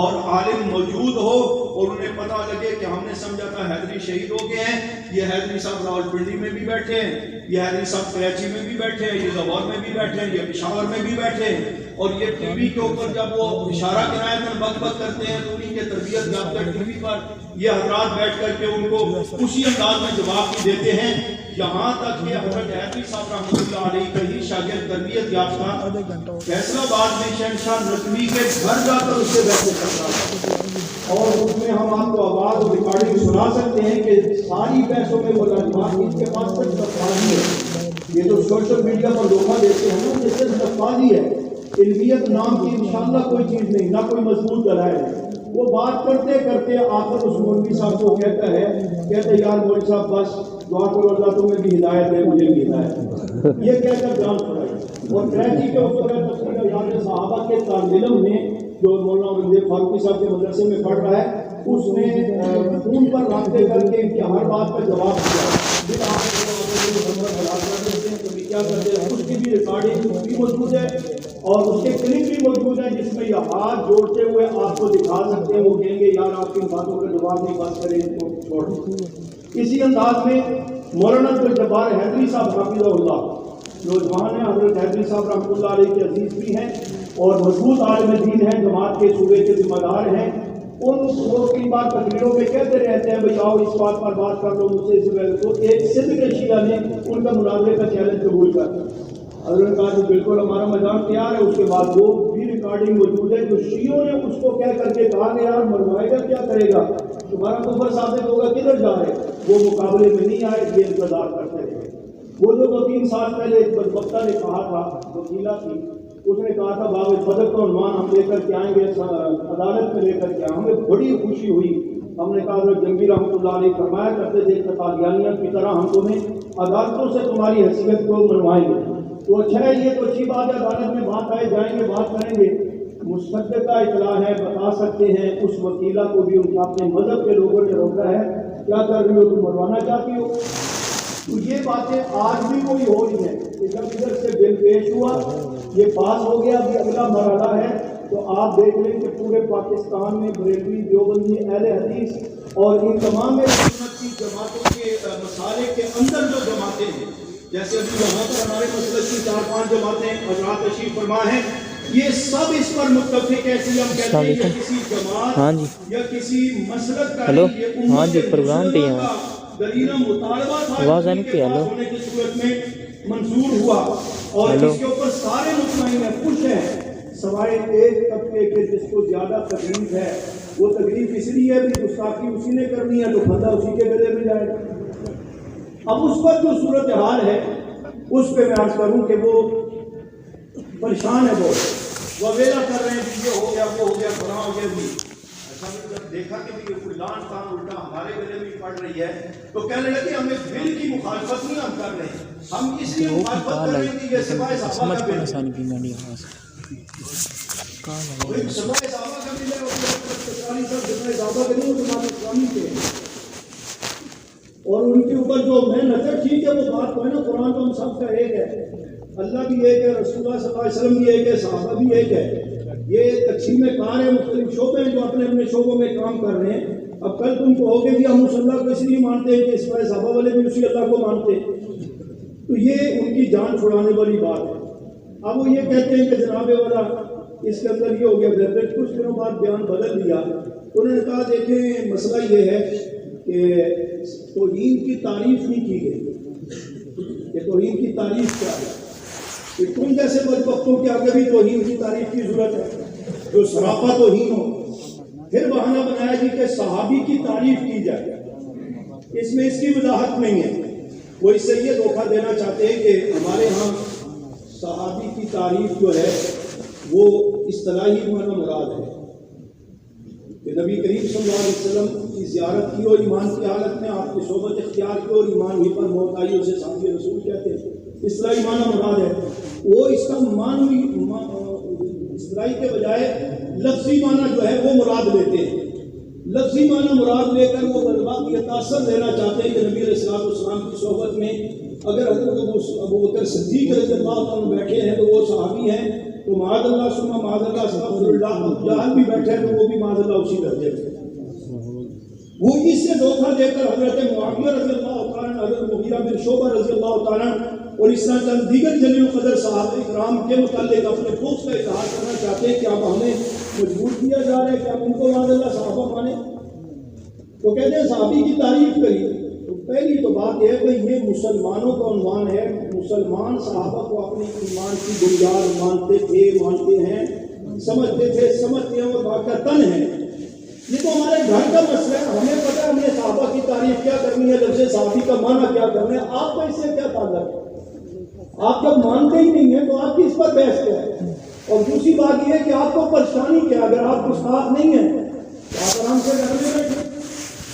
اور عالم موجود ہو، اور انہیں پتہ لگے کہ ہم نے سمجھا تھا حیدری شہید ہو گئے ہیں، یہ حیدری صاحب راولپنڈی میں بھی بیٹھے ہیں، یہ حیدری صاحب کراچی میں بھی بیٹھے ہیں، یہ لاہور میں بھی بیٹھے ہیں، یہ پشاور میں بھی بیٹھے ہیں، اور یہ ٹی وی کے اوپر جب وہ اشارہ کنایت بک بک کرتے ہیں تو انہیں کے تربیت یافتہ ٹی وی پر یہ حضرات بیٹھ کر کے ان کو اسی انداز میں جواب بھی دیتے ہیں، یہاں تک کہ حضرت حیدری صاحب رحمۃ اللہ علیہ کا ہی شاگرد تربیت یافتہ فیصلہ آباد میں شہنشاہ نقوی کے گھر جا کر اس سے بحث کرتا ہے، اور اس میں ہم آپ کو آواز اور ریکارڈنگ سنا سکتے ہیں کہ ساری بحثوں میں وہ لفاظ ان کے پاس صرف لفاظی ہے، یہ جو سوشل میڈیا پر دھوکہ دیتے ہیں نا، یہ صرف لفاظی ہے، علمیت نام کی انشاءاللہ کوئی چیز نہیں، نہ کوئی مضبوط دلائل ہے۔ وہ بات کرتے کرتے آخر اس مولوی صاحب کو کہتا ہے یار مولوی صاحب بس دعا کرو اللہ تمہیں بھی ہدایت دے، مجھے بھی ہدایت دے، یہ کہہ کر جان چھڑائی۔ اور کراچی کے اس وقت تفسیر یاد صحابہ کے طالب علم نے جو مولانا عبدالرحمان فاروقی صاحب کے مدرسے میں پڑھ رہا ہے، اس نے فون پر رابطے کر کے ان کی ہر بات کا جواب دیا، کیا کرتے ہیں اس کی بھی ریکارڈنگ بھی موجود ہے، اور اس کے کلپ بھی موجود ہیں جس میں یہ ہاتھ جوڑتے ہوئے آپ کو دکھا سکتے ہیں، وہ کہیں گے یار آپ کی باتوں کا جواب نہیں، بات کریں تو چھوڑ دیں۔ اسی انداز میں مولانا عبدالجبار حیدری صاحب حافظہ اللہ نوجوان ہیں، حضرت حیدری صاحب رحمۃ اللہ علیہ کے عزیز بھی ہیں اور مضبوط عالم دین ہیں، جماعت کے صوبے کے ذمہ دار ہیں، وہ کئی بار تقریروں میں کہتے رہتے ہیں بھائی آؤ اس بات پر بات کر لو مجھ سے، تو ایک سندھ کے شیعہ نے ان کا مناظرے کا چیلنج قبول کر دیا، حضرت نے کہا کہ بالکل ہمارا میدان تیار ہے۔ اس کے بعد وہ بھی ریکارڈنگ موجود ہے جو شیعوں نے اس کو کہہ کر کے کہا کہ یار مروائے گا کیا کرے گا، تمہارا کفر ثابت ہوگا، کدھر جا رہے، وہ مقابلے میں نہیں آئے، یہ انتظار کرتے رہے۔ وہ جو 2-3 سال پہلے ایک بدبختہ نے کہا تھا، وکیلا تھی، اس نے کہا تھا باب الفدر کا عنوان ہم لے کر کے آئیں گے، عدالت میں لے کر کے ہمیں بڑی خوشی ہوئی. ہم نے کہا حضرت جنگی رحمۃ اللہ علیہ فرمایا کرتے تھے کہ قادیانیہ کی طرح ہم تمہیں عدالتوں سے تمہاری حیثیت کو منوائیں گے. تو اچھا ہے، یہ تو اچھی بات ہے، عدالت میں بات آئے جائیں گے، بات کریں گے. مصدقہ اطلاع ہے، بتا سکتے ہیں اس وکیلا کو بھی ان کے اپنے مذہب کے لوگوں نے روکا ہے، کیا کر رہی ہو تم، مروانا چاہتی ہو؟ تو یہ باتیں آج بھی کوئی ہو رہی ہیں کہ جب ادھر سے بل پیش ہوا، یہ پاس ہو گیا، ابھی اگلا مرحلہ ہے. تو آپ دیکھ لیں کہ پورے پاکستان میں بریلوی، دیوبندی، اہل حدیث اور ان تمام سنت کی جماعتوں کے مسالے کے اندر جو جماعتیں ہیں، جیسے ابھی وہاں پر ہمارے مسلک کی 4-5 جماعتیں حضرات تشریف فرما ہیں، یہ سب اس پر متفق ہے کہ ہم کہتے ہیں کہ کسی جماعت یا کسی مسلک کا یہ امت کا دلیل مطالبہ تھا ہونے کی صورت میں منظور ہوا، اور اس کے اوپر سارے مطمئن ہیں، خوش ہیں، سوائے ایک طبقے کے جس کو زیادہ تکلیف ہے. وہ تکلیف اس لیے بھی گستاخی اسی نے کرنی ہے تو پھندا اسی کے گلے میں جائے. اب اس پر جو صورتحال ہے اس پہ میں عرض کروں کہ وہ پریشان ہے، وہ ویلا کر رہے ہیں کہ یہ ہو گیا، وہ ہو گیا، فلاں ہو گیا. بھی ایسا بھی جب دیکھا کہ کوئی لان تان الٹا ہمارے گلے میں پڑ رہی ہے تو کہنے لگے ہمیں بل کی مخالفت نہیں ہم کر رہے ہیں، ہم اس لیے مخالفت کر رہے ہیں کہ یہ سپاہی صحابہ کا بل ہے. اور ان کے اوپر جو میں نظر ٹھیک ہے، وہ بات کو ہے نا، قرآن تو ہم سب کا ایک ہے، اللہ بھی ایک ہے، رسول اللہ صلی اللہ علیہ وسلم بھی ایک ہے، صحابہ بھی ایک ہے. یہ تقسیم کار ہے، مختلف شعبے ہیں جو اپنے اپنے شعبوں میں کام کر رہے ہیں. اب کل تم کہو گے جی ہم اس اللہ کو اس لیے مانتے ہیں کہ اس پر صحابہ والے بھی اسی اللہ کو مانتے ہیں، تو یہ ان کی جان چھڑانے والی بات ہے. اب وہ یہ کہتے ہیں کہ جناب والا اس کے اندر یہ ہو گیا، پھر کچھ دنوں بعد بیان بدل دیا. انہوں نے کہا دیکھیں مسئلہ یہ ہے کہ توہین کی تعریف نہیں کی گئی، کہ توہین کی تعریف کیا ہے، کہ تم جیسے بدبختوں کے آگے بھی توہین کی تعریف کی ضرورت ہے جو سراپا توہین ہو. پھر بہانہ بنایا جی کہ صحابی کی تعریف کی جائے، اس میں اس کی وضاحت نہیں ہے. وہ اس سے یہ دھوکہ دینا چاہتے ہیں کہ ہمارے ہاں صحابی کی تعریف جو ہے وہ اصطلاحی معنی مراد ہے کہ نبی کریم صلی اللہ علیہ وسلم کی زیارت کی اور ایمان کی حالت میں آپ کی صحبت اختیار کی اور ایمان ہی پر موت آئی، اسے صحابی رسول کہتے ہیں. اصطلاحی معنی مراد ہے. وہ اس کا معنوی اصطلاحی کے بجائے لفظی معنی جو ہے وہ مراد لیتے ہیں. لفظی معنی مراد لے کر وہ بلبات یہ تاثر دینا چاہتے ہیں کہ نبی علیہ السلام کی صحبت میں اگر حضرت ابو بکر صدیق رضی اللہ عنہ بیٹھے ہیں تو وہ صحابی ہیں، تو معاذ اللہ ثم معاذ اللہ استغفر اللہ ابو جہل بھی بیٹھے ہیں تو وہ بھی معاذ اللہ اسی درجے میں. وہ اس سے دھوکہ دے کر حضرت معاویہ رضی اللہ تعالیٰ عنہ، حضرت مغیرہ بن شعبہ رضی اللہ تعالیٰ عنہ اور اس طرح چند دیگر جلیل القدر صحابہ اکرام کے متعلق اپنے بغض کا اظہار کرنا چاہتے ہیں کہ اب ہمیں مجبور کیا جا رہا ہے کہ اب ان کو معاذ اللہ صحابہ مانیں. تو کہتے ہیں صحابی کی تعریف کری. تو پہلی تو بات یہ ہے کہ یہ مسلمانوں کا عنوان ہے، مسلمان صحابہ کو اپنے ایمان کی بنیاد مانتے تھے، مانتے ہیں، سمجھتے تھے، سمجھتے ہیں اور واقعتاً ہیں. یہ تو ہمارے گھر کا مسئلہ ہے، ہمیں پتہ ہے ہمیں صحابہ کی تعریف کیا کرنی ہے، لفظ صحابی کا معنی کیا کرنا ہے. آپ کا اس سے کیا تعلق ہے؟ آپ جب مانتے ہی نہیں ہیں تو آپ کی اس پر بحث کیا ہے؟ اور دوسری بات یہ ہے کہ آپ کو پریشانی کیا ہے؟ اگر آپ گستاخ نہیں ہیں تو آپ آرام سے گھر میں بیٹھیں.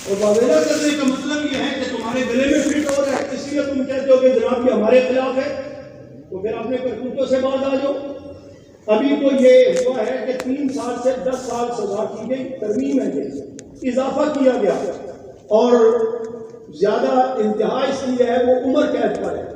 اور واویلا کرنے کا مطلب یہ ہے کہ تمہارے گلے میں فٹ ہو رہا ہے، اس لیے تم کہتے ہو کہ جناب یہ ہمارے خلاف ہے، تو پھر اپنے کرتوتوں سے باز آ جاؤ. ابھی تو یہ ہوا ہے کہ 3 سال سے 10 سال سزا کی گئی، ترمیم ہے، اضافہ کیا گیا، اور زیادہ انتہا اس لیے ہے وہ عمر قید پر ہے.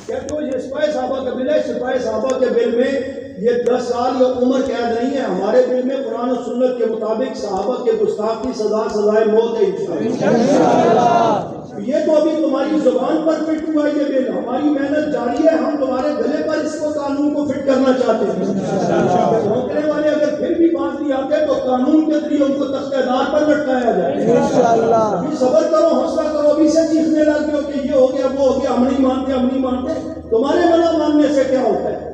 کہتے ہو یہ سپاہی صحابہ کا بل ہے، سپاہی صحابہ کے بل میں یہ 10 سال یا عمر قید نہیں ہے. ہمارے بل میں قرآن و سنت کے مطابق صحابہ کے گستاخ کی سزا سزائے موت ہے انشاءاللہ. یہ تو ابھی تمہاری زبان پر فٹ ہوا یہ بل، ہماری محنت جاری ہے، ہم تمہارے گلے پر اس کو قانون کو فٹ کرنا چاہتے ہیں. روکنے والے اگر پھر بھی بات نہیں آتے تو قانون کے ذریعے ان کو تختہ دار پر لٹکایا جائے. ابھی صبر کرو، حوصلہ کرو، ابھی سے چیخنے لگ گئے کہ یہ ہو گیا وہ ہو گیا، ہم نہیں مانتے ہم نہیں مانتے. تمہارے منع ماننے سے کیا ہوتا ہے؟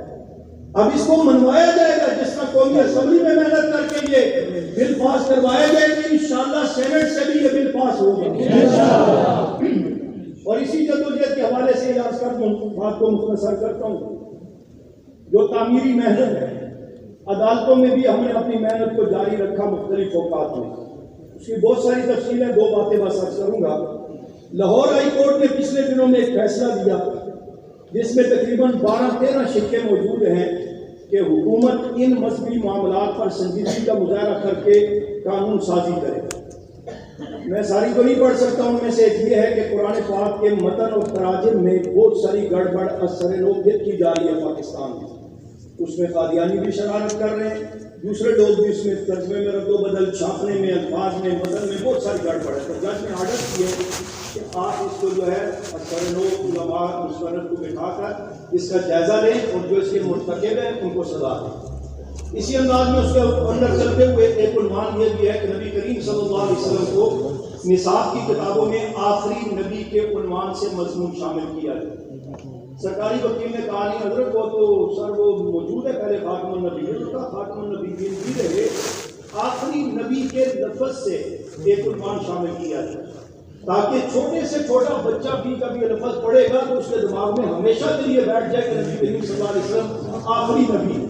اب اس کو منوایا جائے گا، جس کا قومی اسمبلی میں محنت کر کے یہ بل پاس کروایا جائے گا، انشاءاللہ سینٹ سے بھی یہ بل پاس ہوگا. اور اسی جدوجہد کے حوالے سے یہ عرض کر دوں، بات کو مختصر کرتا ہوں، جو تعمیری محنت ہے عدالتوں میں بھی ہم نے اپنی محنت کو جاری رکھا مختلف اوقات میں، اس کی بہت ساری تفصیلیں، دو باتیں بس عرض کروں گا۔ لاہور ہائی کورٹ نے پچھلے دنوں میں ایک فیصلہ دیا جس میں تقریباً 12-13 شقیں موجود ہیں کہ حکومت ان مذہبی معاملات پر سنجیدگی کا مظاہرہ کر کے قانون سازی کرے۔ میں ساری کو نہیں پڑھ سکتا، ان میں سے ایک یہ ہے کہ قرآن پاک کے متن اور تراجم میں بہت ساری گڑبڑ اثر نوبت کی جا رہی ہے پاکستان میں، اس میں قادیانی بھی شرارت کر رہے ہیں، دوسرے لوگ بھی اس میں ترجمے میں رد و بدل، چھاپنے میں، الفاظ میں، متن میں بہت ساری گڑبڑ ہے۔ تو جج نے آرڈر کیے کہ آپ اس کو جو ہے اثر نوب علماء مستند کو بٹھا کر اس کا جائزہ لیں اور جو اس کے مرتکب ہیں ان کو سزا دیں۔ اسی انداز میں اس کے اندر چلتے ہوئے ایک عنوان یہ بھی ہے کہ نبی کریم صلی اللہ علیہ وسلم کو نصاب کی کتابوں میں آخری نبی کے عنوان سے مضمون شامل کیا ہے۔ سرکاری وکیل نے کہا نہیں حضرت وہ تو سر وہ موجود ہے پہلے خاتم النبیین کا، خاتم النبیین بھی رہے، آخری نبی کے لفظ سے ایک عنوان شامل کیا ہے تاکہ چھوٹے سے چھوٹا بچہ بھی کبھی لفظ پڑھے گا تو اس کے دماغ میں ہمیشہ کے لیے بیٹھ جائے کہ نبی کریم صلی اللہ علیہ وسلم آخری نبی۔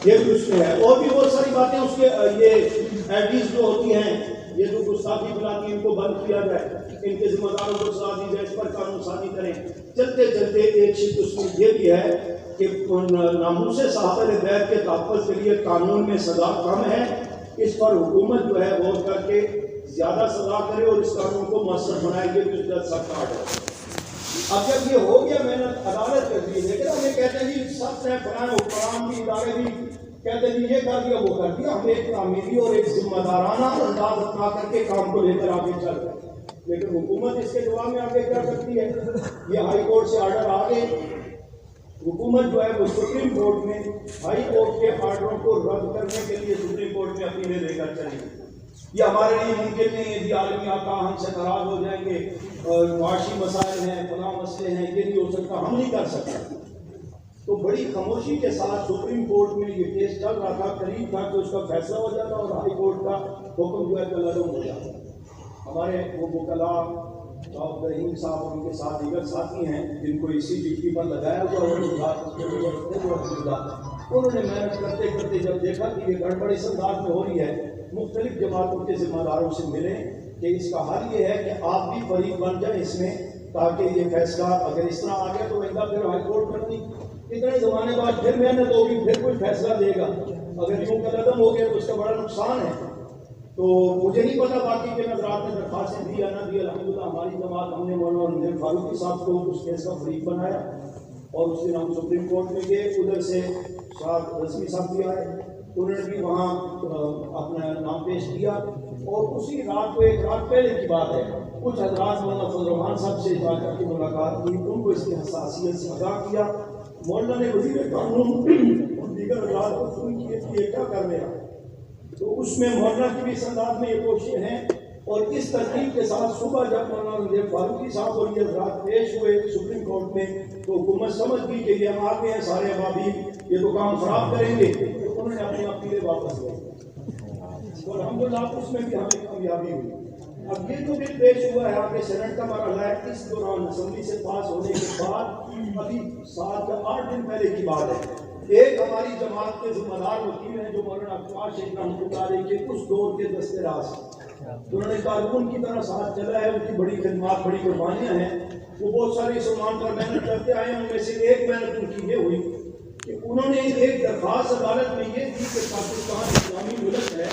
یہ بھی اس میں ہے، اور بھی بہت ساری باتیں اس کے یہ ایڈیز جو ہوتی ہیں، یہ جو گستاخی بلاتی ہیں ان کو بند کیا جائے، ان کے ذمہ داروں کو سزا دی جائے، اس پر قانون سازی کریں۔ چلتے چلتے ایک چیز اس میں یہ بھی ہے کہ ناموس صحابہ بیت کے تحفظ کے لیے قانون میں سزا کم ہے، اس پر حکومت جو ہے غور کر کے زیادہ سزا کرے اور اس قانون کو مؤثر بنائے گی، بھی جج سخت آرڈر۔ اب جب یہ ہو گیا محنت عدالت کر دی، لیکن ہم یہ کہتے ہیں جی سخت ہے، فلاں حکام بھی ادارے بھی کہتے ہیں یہ کر دیا وہ کر دیا، ہم ایک تعمیری اور ایک ذمہ دارانہ انداز اپنا کر کے کام کو لے کر آگے چل رہے ہیں۔ لیکن حکومت اس کے جواب میں آگے کیا کرتی ہے؟ یہ ہائی کورٹ سے آرڈر آ گئے، حکومت جو ہے وہ سپریم کورٹ میں ہائی کورٹ کے آرڈروں کو رد کرنے کے لیے سپریم کورٹ میں اپیلیں لے کر چلی۔ یہ ہمارے لیے ممکن نہیں ہے جی، عالمی آقا ہم سے ناراض ہو جائیں گے، معاشی مسائل ہیں، فلاں مسئلے ہیں، یہ نہیں ہو سکتا، ہم نہیں کر سکتے۔ تو بڑی خاموشی کے ساتھ سپریم کورٹ میں یہ کیس چل رہا تھا، قریب تھا کہ اس کا فیصلہ ہو جاتا اور ہائی کورٹ کا حکم جو ہے لازم ہو جاتا۔ ہمارے وہ وکلاء ڈاکٹر رحیم صاحب اور ان کے ساتھ دیگر ساتھی ہیں جن کو اسی ڈیوٹی پر لگایا ہوا ہے، انہوں نے محنت کرتے کرتے جب دیکھا کہ یہ گڑبڑ اس انداز میں ہو رہی ہے، مختلف جماعتوں کے ذمہ داروں سے ملے کہ اس کا حل یہ ہے کہ آپ بھی فریق بن جائیں اس میں، تاکہ یہ فیصلہ اگر اس طرح آ گیا تو آئندہ پھر ہائی کورٹ کرنی اتنے زمانے بعد پھر محنت ہوگی، پھر کوئی فیصلہ دے گا، اگر یوں کا قدم ہو گیا تو اس کا بڑا نقصان ہے۔ تو مجھے نہیں پتا باقی کے نظرات میں درخواستیں دی یا نہ دی، الحمدللہ ہماری جماعت ہم نے مولانا رمضان فاروقی صاحب کو اس کیس کا فریق بنایا اور اس دن ہم سپریم کورٹ میں گئے، ادھر سے صاحب رسمی صاحب بھی آئے، انہوں نے بھی وہاں اپنا نام پیش کیا، اور اسی رات کو ایک رات پہلے کی بات ہے کچھ حضرات مولانا فضل الرحمان صاحب سے جا کر کی ملاقات کی، ان کو اس کی حساسیت سے آگاہ کیا۔ مولانا نے وزیر قانون اور دیگر حضرات کو فون کیے کہ یہ کیا کر رہے ہیں، تو اس میں مولانا کی بھی اس انداز میں یہ کوششیں ہیں، اور اس ترتیب کے ساتھ صبح جب مولانا رمضان فاروقی صاحب اور یہ حضرات پیش ہوئے سپریم کورٹ میں تو حکومت سمجھ گئی کہ یہ آگے ہیں سارے ابابیل، یہ تو کام خراب کریں گے، تو انہوں نے اپنی اپیلیں واپس لے اور الحمدللہ اس میں بھی ہمیں کامیابی ہوئی۔ اب یہ جو بل پیش ہوا ہے آگے سینٹ کا مرحلہ ہے، اس دوران اسمبلی سے پاس ہونے کے بعد ابھی 7 یا 8 دن پہلے کی بات ہے، ایک ہماری جماعت کے ذمہ دار وکیل ہیں جو مولانا اقبال شیخ رحمۃ اللہ علیہ کے اس دور کے دست راز، انہوں نے کارکن کی طرح ساتھ چلا ہے، ان کی بڑی خدمات بڑی قربانیاں ہیں، وہ بہت سارے اس عنوان پر محنت کرتے آئے ہیں، ان میں سے ایک محنت ان کی یہ ہوئی کہ انہوں نے ایک درخواست عدالت میں یہ دی کہ پاکستان اسلامی ملک ہے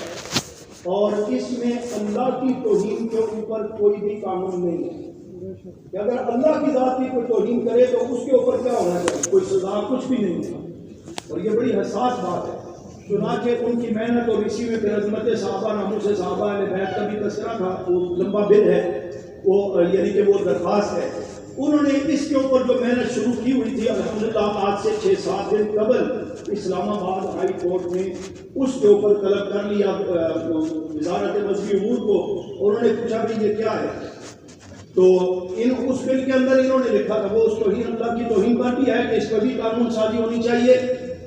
اور اس میں اللہ کی توہین کے اوپر کوئی بھی قانون نہیں ہے، کہ اگر اللہ کی ذات کی کوئی توہین کرے تو اس کے اوپر کیا ہونا چاہیے، کوئی سزا کچھ بھی نہیں ہے، اور یہ بڑی حساس بات ہے۔ چنانچہ ان کی محنت اور اسی میں پھر عظمت صحابہ، ناموس صحابہ اہل بیت کا بھی تذکرہ تھا، وہ لمبا بل ہے وہ، یعنی کہ وہ درخواست ہے، انہوں نے اس کے اوپر جو محنت شروع کی ہوئی تھی الحمدللہ آج سے 6-7 دن قبل اسلام آباد ہائی کورٹ میں اس کے اوپر طلب کر لیا وزارت مذہبی امور کو، اور انہوں نے پوچھا کہ یہ کیا ہے، تو اس بل کے اندر انہوں نے لکھا تھا وہ اس توہین اللہ کی توہین پر بھی ہے کہ اس پر بھی قانون سازی ہونی چاہیے،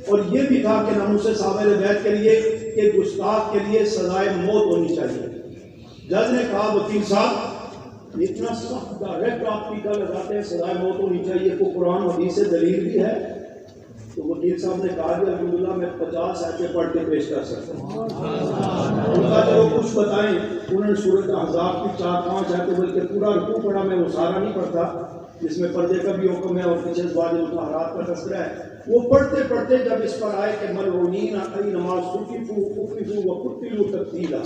اور یہ بھی تھا کہ ناموس صحابہ اہل بیت کے لیے کہ گستاخ کے لیے سزائے موت ہونی چاہیے۔ جج نے کہا وکیل صاحب اتنا سخت ڈائریکٹ آپ ٹیکا لگاتے ہیں سزائے موت ہونی چاہیے، کو قرآن حدیث سے دلیل بھی ہے؟ تو وکیل صاحب نے کہا کہ الحمدللہ میں 50 آیتیں پڑھ کے پیش کر سکتا ہوں۔ ان کا جو کچھ بتائیں، انہوں نے سورۃ احزاب کی 4-5 آیتیں بلکہ پورا رکوع پڑھا، میں وہ سارا نہیں پڑھتا جس میں پردے کا بھی حکم ہے اور پیچھے ازواج مطہرات کا تذکرہ ہے۔ وہ پڑھتے پڑھتے جب اس پر آئے کہ ملعونین اینما ثقفوا اخذوا وقتلوا تقتیلا،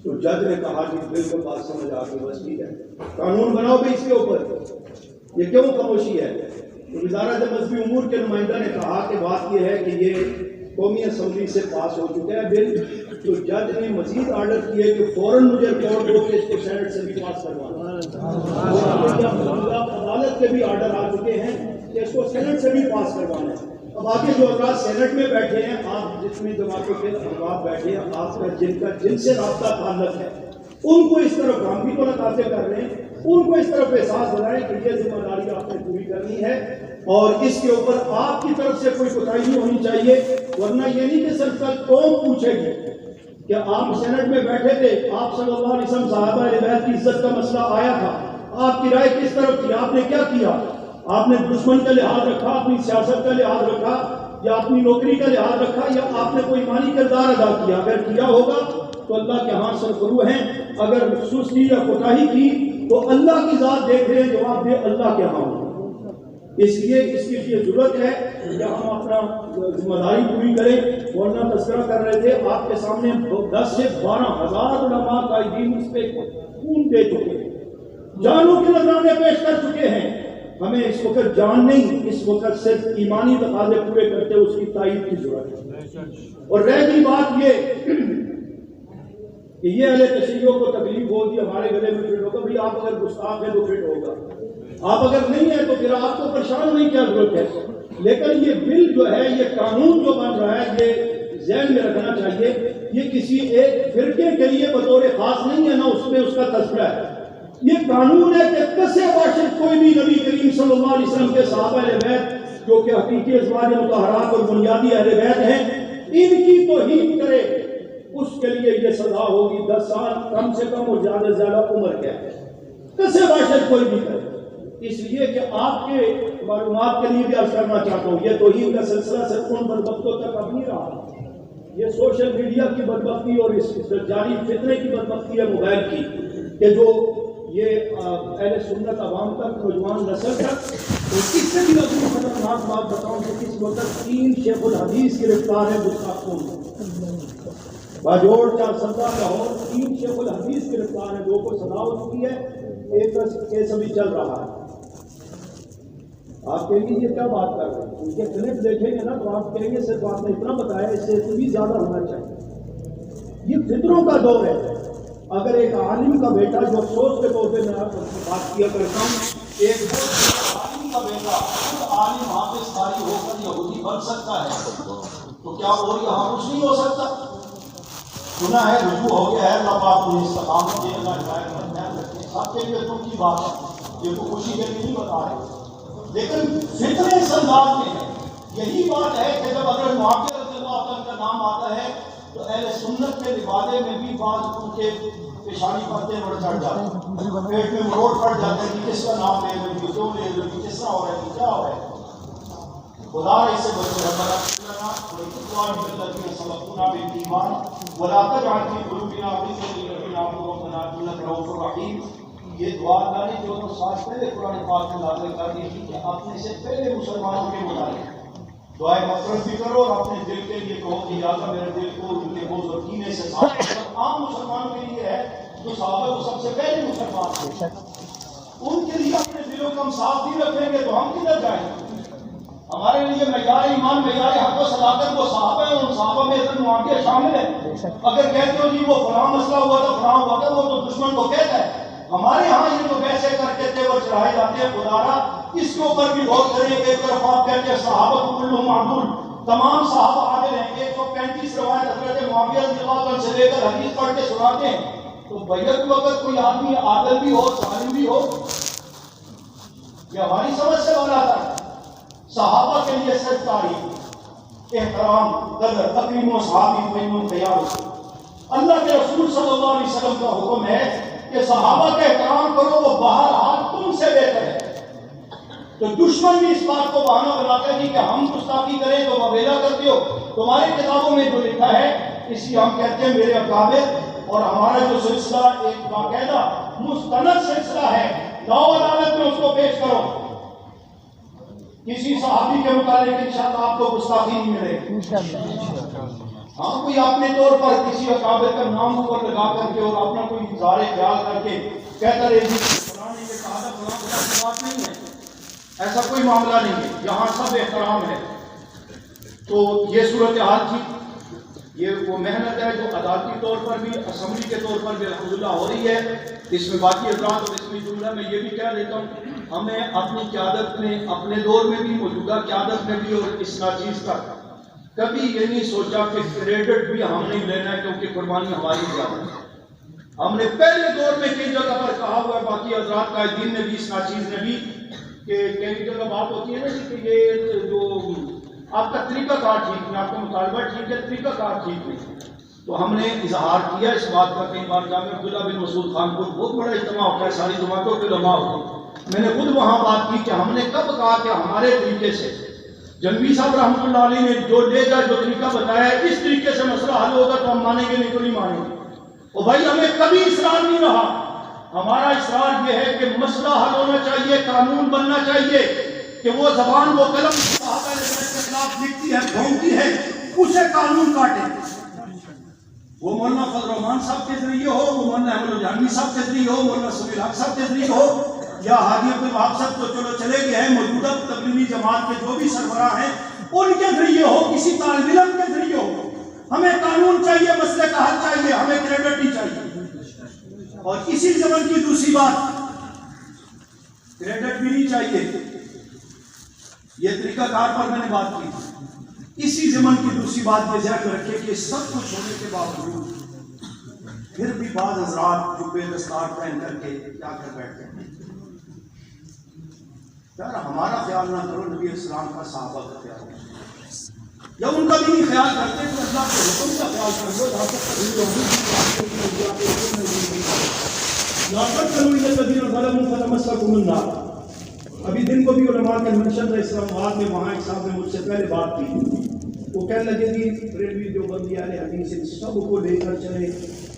تو جج نے کہا کہ بالکل بات سمجھ آ گئی، بس ٹھیک ہے، قانون بناؤ بھی اس کے اوپر، یہ کیوں خاموشی ہے؟ تو وزارت مذہبی امور کے نمائندہ نے کہا کہ بات یہ ہے کہ یہ قومی اسمبلی سے پاس ہو چکا ہے بل، تو جج نے مزید آرڈر کیے کہ فوراً مجھے رپورٹ دو کہ اس کو سینٹ سے بھی پاس کروانا۔ عدالت کے بھی آرڈر آ چکے ہیں کہ اس کو سینٹ سے بھی پاس کروانا ہے۔ اب آگے جو افراد سینٹ میں بیٹھے ہیں، آپ جتنی جماعتوں کے افراد بیٹھے ہیں، آپ کا جن سے رابطہ تعلق ہے، ان کو اس طرف ہم بھی تو نقاطے کر رہے ہیں، ان کو اس طرف احساس دلائیں کہ یہ ذمہ داری آپ نے پوری کرنی ہے اور اس کے اوپر آپ کی طرف سے کوئی کوتاہی نہیں ہونی چاہیے، ورنہ یہ نہیں کہ صرف کل قوم پوچھے گی کہ آپ سینٹ میں بیٹھے تھے، آپ صلی اللہ علیہ وسلم صحابہ اہل بیت کی عزت کا مسئلہ آیا تھا، آپ کی رائے کس طرف تھی، آپ نے کیا کیا؟ آپ نے دشمن کا لحاظ رکھا، اپنی سیاست کا لحاظ رکھا، یا اپنی نوکری کا لحاظ رکھا، یا آپ نے کوئی ایمانی کردار ادا کیا؟ اگر کیا ہوگا تو اللہ کے ہاں سرفرو ہیں، اگر سستی یا کوتاہی کی تو اللہ کی ذات دیکھ رہے ہیں، جواب دے اللہ کے ہاں۔ اس لیے اس کی یہ ضرورت ہے کہ ہم اپنا ذمہ داری پوری کریں۔ مولانا تذکرہ کر رہے تھے، آپ کے سامنے 10 سے 12 ہزار علماء قائدین اس پہ خون دے چکے ہیں، جانوں کے نذرانے پیش کر چکے ہیں۔ ہمیں اس وقت جان نہیں، اس وقت صرف ایمانی تقاضے پورے کرتے اس کی تائید کی ضرورت ہے۔ اور رہ گئی بات یہ کہ یہ اہل تشیعوں کو تکلیف ہوگی، ہمارے گلے میں فٹ ہوگا، بھئی آپ اگر گستاخ ہیں تو فٹ ہوگا، آپ اگر نہیں ہیں تو پھر آپ کو پریشان ہونے کی کیا ضرورت ہے؟ لیکن یہ بل جو ہے، یہ قانون جو بن رہا ہے، یہ ذہن میں رکھنا چاہیے، یہ کسی ایک فرقے کے لیے بطور خاص نہیں ہے، نہ اس میں اس کا تذکرہ ہے۔ یہ قانون ہے کہ کسے واشد کوئی بھی نبی کریم صلی اللہ علیہ وسلم کے صحابہ اہل بیت جو کہ حقیقی ازواج مطہرات اور بنیادی اہل بیت ہیں، ان کی توہین کرے، اس کے لیے یہ سزا ہوگی 10 سال کم سے کم اور زیادہ سے زیادہ عمر کیا ہے، کسے واشد کوئی بھی کرے۔ اس لیے کہ آپ کے معلومات کے لیے بھی عرض کرنا چاہتا ہوں، یہ توہین کا سلسلہ صرف ان بدبختوں تک اب نہیں رہا، یہ سوشل میڈیا کی بدبختی اور اس جاری فتنے کی بدبختی ہے موبائل کی، کہ جو یہ اہل سنت عوام تک، نوجوان نسل تک، اور اس سے بھی اگر خطرناک بات بتاؤں کہ اس وقت 3 شیخ الحدیث گرفتار ہیں گستاخوں میں، باجوڑ 4 سزا لاہور 3 شیخ الحدیث گرفتار ہیں، 2 کو سزا ہو چکی ہے، ایک کا کیس ابھی چل رہا ہے۔ آپ کہیں گے یہ کیا بات کر رہے ہیں؟ ان کے کلپ دیکھیں گے نا تو آپ کہیں گے صرف آپ نے اتنا بتایا، اس سے بھی زیادہ ہونا چاہیے۔ یہ فطروں کا دور ہے۔ اگر ایک عالم کا بیٹا، جو افسوس کے طور پہ میں آپ سے بات کیا کرتا ہوں، ایک عالم کا بیٹا خود عالم حافظ قاری ہو کر یہودی بن سکتا ہے تو کیا اور یہاں کچھ نہیں ہو سکتا؟ سنا ہے، رجوع ہو گیا ہے، اللہ پاک نے استقامت دے، اللہ ہدایت پر خیال رکھے، سب کے لیے دکھ کی بات ہے، یہ تو خوشی کے لیے نہیں بتا رہے، لیکن فطرے اس انداز میں ہے۔ یہی بات ہے کہ جب اگر معاویہ رضی اللہ عنہ کا نام آتا ہے تو اہل سنت کے لبادے میں بھی بعض ان کے پیشانی پرتے بڑھ چڑھ جاتے ہیں، پیٹ میں مروڑ پڑ جاتے ہیں کہ کس کا نام لے لیں گے، کیوں لے لیں گے، کس طرح ہو رہا ہے، کیا ہو رہا ہے۔ خدا اسے بچے ربنا لنا وإخواننا الذين سبقونا بالإيمان ولا تجعل في قلوبنا غلا للذين آمنوا ربنا إنك رؤوف رحيم۔ یہ دعا اللہ نے جو تو سال پہلے قرآن پاک میں نازل کر دی تھی کہ اپنے سے پہلے مسلمانوں کے متعلق دعائے مغفرت بھی کرو، اور اپنے دل کے لیے کہو کہ یا اللہ میرے دل کو ان کے بغض اور کینے سے صاف کر۔ عام مسلمانوں کے لیے ہے جو صحابہ کو سب سے پہلے مسلمان تھے، ان کے لیے اپنے دلوں کو ہم صاف نہیں رکھیں گے تو ہم کدھر جائیں گے؟ ہمارے لیے معیار ایمان، معیار حق و صداقت وہ صحابہ ہیں، ان صحابہ میں حضرت معاویہ شامل ہے۔ اگر کہتے ہو جی وہ فلاں مسئلہ ہوا تھا، فلاں ہوا تھا، وہ تو دشمن کو کہتا ہے۔ ہمارے ہاں یہ تو ویسے کر کے تیور چڑھائے جاتے ہیں، خدا را اس کے اوپر بھی غور کریں کہ ایک طرف آپ کہتے ہیں صحابہ کلہم عدول، تمام صحابہ عادل ہیں، 135 روایت حضرت معاویہ رضی اللہ عنہ سے لے کر حدیث پڑھ کے سناتے ہیں، تو بیعت وقت کوئی آدمی عادل بھی ہو، ظالم بھی ہو، یہ ہماری سمجھ سے بنا تھا۔ صحابہ کے لیے صرف تعریف، احترام، قدر، تقریم و صحابی فین خیال۔ اللہ کے رسول صلی اللہ علیہ وسلم کا حکم ہے کہ کہ صحابہ کا احترام کرو وہ بہرحال تم سے بہتر ہے. تو دشمن بھی اس بات کو بہانہ بناتا ہے کہ ہم گستاخی کریں تو وبیلا کرتے ہو. تمہاری کتابوں میں جو لکھا ہے اسی ہم کہتے ہیں میرے اکابر. اور ہمارا جو سلسلہ ایک باقاعدہ مستند سلسلہ ہے, لاؤ عدالت میں اس کو پیش کرو. کسی صحابی کے متعلق انشاءاللہ آپ کو گستاخی نہیں ملے. ہاں کوئی اپنے طور پر کسی اکابر کا نام اوپر لگا کر کے اور اپنا کوئی اظہار خیال کر کے کہتا رہے جی فلاں نے یہ کہا تھا, فلاں کی بات نہیں ہے. ایسا کوئی معاملہ نہیں ہے, یہاں سب احترام ہے. تو یہ صورتحال تھی. یہ وہ محنت ہے جو عدالتی طور پر بھی اسمبلی کے طور پر بھی الحمدللہ ہو رہی ہے. اس میں باقی حضرات اور اس میں جملہ میں یہ بھی کہہ دیتا ہوں, ہمیں اپنی قیادت میں اپنے دور میں بھی موجودہ قیادت میں بھی اور اس ناچیز کا کبھی یہ نہیں سوچا کہ کریڈٹ بھی ہم نہیں لینا ہے کیونکہ قربانی ہماری زیادہ ہے. ہم نے پہلے دور میں کئی جگہ پر کہا ہوا ہے, باقی حضرات قائدین نے بھی اس ناچیز نے بھی, کہ کئی جگہ بات ہوتی ہے نا کہ یہ جو آپ کا طریقہ کار ٹھیک نہیں, آپ کا مطالبہ ٹھیک ہے, طریقہ کار ٹھیک نہیں. تو ہم نے اظہار کیا اس بات کا کئی بار. جامعہ عبداللہ بن مسعود خان کو بہت بڑا اجتماع ہوتا ہے, ساری جماعتوں کے علماء ہوتے ہیں. میں نے خود وہاں بات کی کہ ہم نے کب کہا کہ ہمارے طریقے سے جنگی صاحب رحمۃ اللہ علیہ نے جو لے جا جو طریقہ بتایا ہے اس طریقے سے مسئلہ حل ہوگا تو ہم مانیں گے, نہیں تو نہیں مانیں گے. اور بھائی ہمیں کبھی اصرار نہیں رہا. ہمارا اصرار یہ ہے کہ مسئلہ حل ہونا چاہیے, قانون بننا چاہیے کہ وہ زبان وہ قلم صحابہ کے خلاف لکھتی ہے بھونکتی ہے اسے قانون کاٹے. وہ مولانا فضل الرحمان صاحب کے ذریعے ہو, وہ مولانا احمد جہانوی صاحب کے ذریعے ہو, مولانا سمیع الحق صاحب کے ذریعے ہو, یا حاجی عبد الوہاب صاحب تو چلو چلے گئے ہیں, موجودہ تبلیغی جماعت کے جو بھی سربراہ ہیں ان کے ذریعے ہو, کسی طالب علم کے ذریعے ہو. ہمیں قانون چاہیے, مسئلے کا حل چاہیے, ہمیں کریڈٹ نہیں چاہیے. اور اسی زمن کی دوسری بات, کریڈٹ بھی نہیں چاہیے. یہ طریقہ کار پر میں نے بات کی. اسی زمن کی دوسری بات یہ ذہن رکھے کہ سب کچھ ہونے کے باوجود پھر بھی بعض حضرات جو بے دستار پہن کر کے کیا کر بیٹھتے ہیں. یار ہمارا خیال نہ کرو, نبی السلام کا صحابہ کا خیال کرو. جب ان کا بھی نہیں خیال کرتے تو اللہ کے حکم کا خیال کر لو. ابھی دن کو بھی علماء کے منشد اسلام آباد میں وہاں ایک صاحب نے مجھ سے پہلے بات کی. وہ کہنے لگے کہ ریلوی جو بندی اہل حدیث سے سب کو لے کر چلے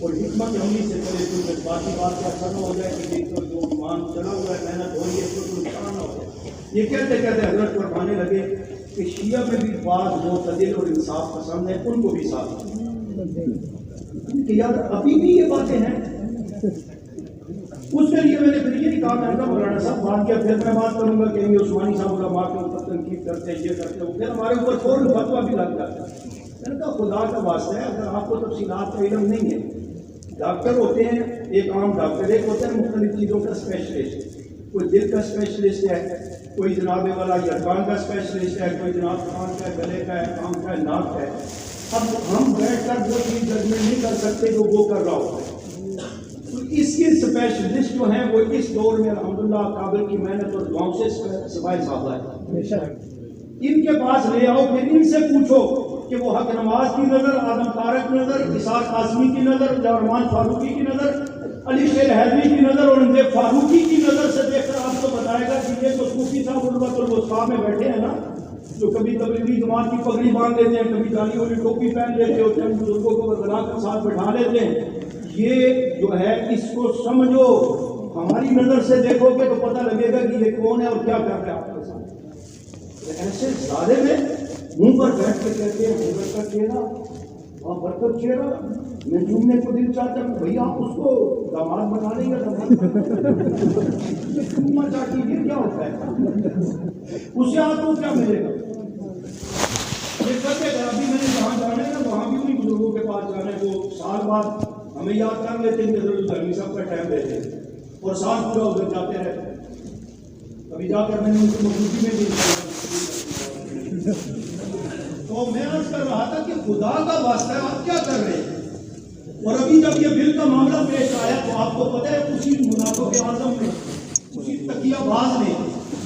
اور حکمت عملی سے چلے, کیونکہ باقی بات کا ایسا نہ ہو جائے کہ دیکھ کر جو ایمان چلا ہوا ہے, محنت ہو رہی ہے, اس کو نقصان نہ ہو جائے. یہ کہتے کہتے حضرت فرمانے لگے کہ شیعہ میں بھی بعض معتدل اور انصاف پسند ہیں, ان کو بھی ساتھ کہ یار ابھی بھی یہ باتیں ہیں. اس کے لیے میں نے پھر یہ نہیں کہا, میں نے کہا مولانا صاحب بات کیا, پھر میں بات کروں گا کہ یہ عثمانی صاحب علماء کے اوپر تنقید کرتے ہیں, یہ کرتے ہیں, پھر ہمارے اوپر فوراً فتویٰ بھی لگ جاتا ہے. میں نے کہا خدا کا واسطہ ہے, اگر آپ کو تفصیلات کا علم نہیں ہے, ڈاکٹر ہوتے ہیں ایک عام ڈاکٹر, ایک ہوتا ہے مختلف چیزوں کا اسپیشلسٹ. کوئی دل کا اسپیشلسٹ ہے, کوئی جناب والا یرکان کا اسپیشلسٹ ہے, کوئی جناب کان کا ہے, گلے کا ہے, آنکھ کا ہے, ناک کا ہے. اب ہم بیٹھ کر وہ چیز ججمنٹ نہیں کر سکتے جو وہ کر رہا ہوتا ہے. اس کے اسپیشلسٹ جو ہیں وہ اس دور میں الحمدللہ کابل کی محنت اور دعاؤں سے سوائے صاحبہ ہے. ان کے پاس لے آؤ, پھر ان سے پوچھو کہ وہ حق نواز کی نظر, آدم طارق کی نظر, اسحاق قاسمی کی نظر, جارمان فاروقی کی نظر, علی شیر حیدری کی نظر اور انجیب فاروقی کی نظر سے دیکھ کر آپ کو بتائے گا کہ یہ تو صوفی صاحب الوت الوسطیٰ میں بیٹھے ہیں نا, جو کبھی تبلیغی جماعت کی پگڑی باندھ لیتے ہیں, کبھی داڑھی والی ٹوپی پہن لیتے ہیں, چند بزرگوں کو بردلا کر ساتھ بٹھا لیتے ہیں. یہ جو ہے اس کو سمجھو, ہماری نظر سے دیکھو گے تو پتہ لگے گا کہ یہ کون ہے اور کیا کر رہے ہیں آپ کے ساتھ. ایسے سارے میں منہ پر بیٹھ کے کہتے ہیں حضرت کا چہرہ اور برکت چہرہ, میں چومنے کو دل چاہتا ہوں. بھائی آپ اس کو داماد بنا لیں گے, یہ چومنا چاہتی یہ کیا ہوتا ہے, اسے آپ کو کیا ملے گا. یہ کرتے گا. ابھی میں نے جہاں جانا ہے نا وہاں بھی انہیں بزرگوں کے پاس جانا ہے, وہ سال بعد ہمیں یاد کر لیتے ہیں کہ ضرور دھرمی صاحب کا ٹائم دیتے ہیں اور سال پورا ادھر جاتے رہتے ہیں. ابھی جا کر میں نے ان کی موجودگی میں بھی تو میں عرض کر رہا تھا کہ خدا کا واسطہ ہے آپ کیا کر رہے ہیں. اور ابھی جب یہ بل کا معاملہ پیش آیا تو آپ کو پتہ ہے اسی منافق اعظم نے, اسی تقیہ باز نے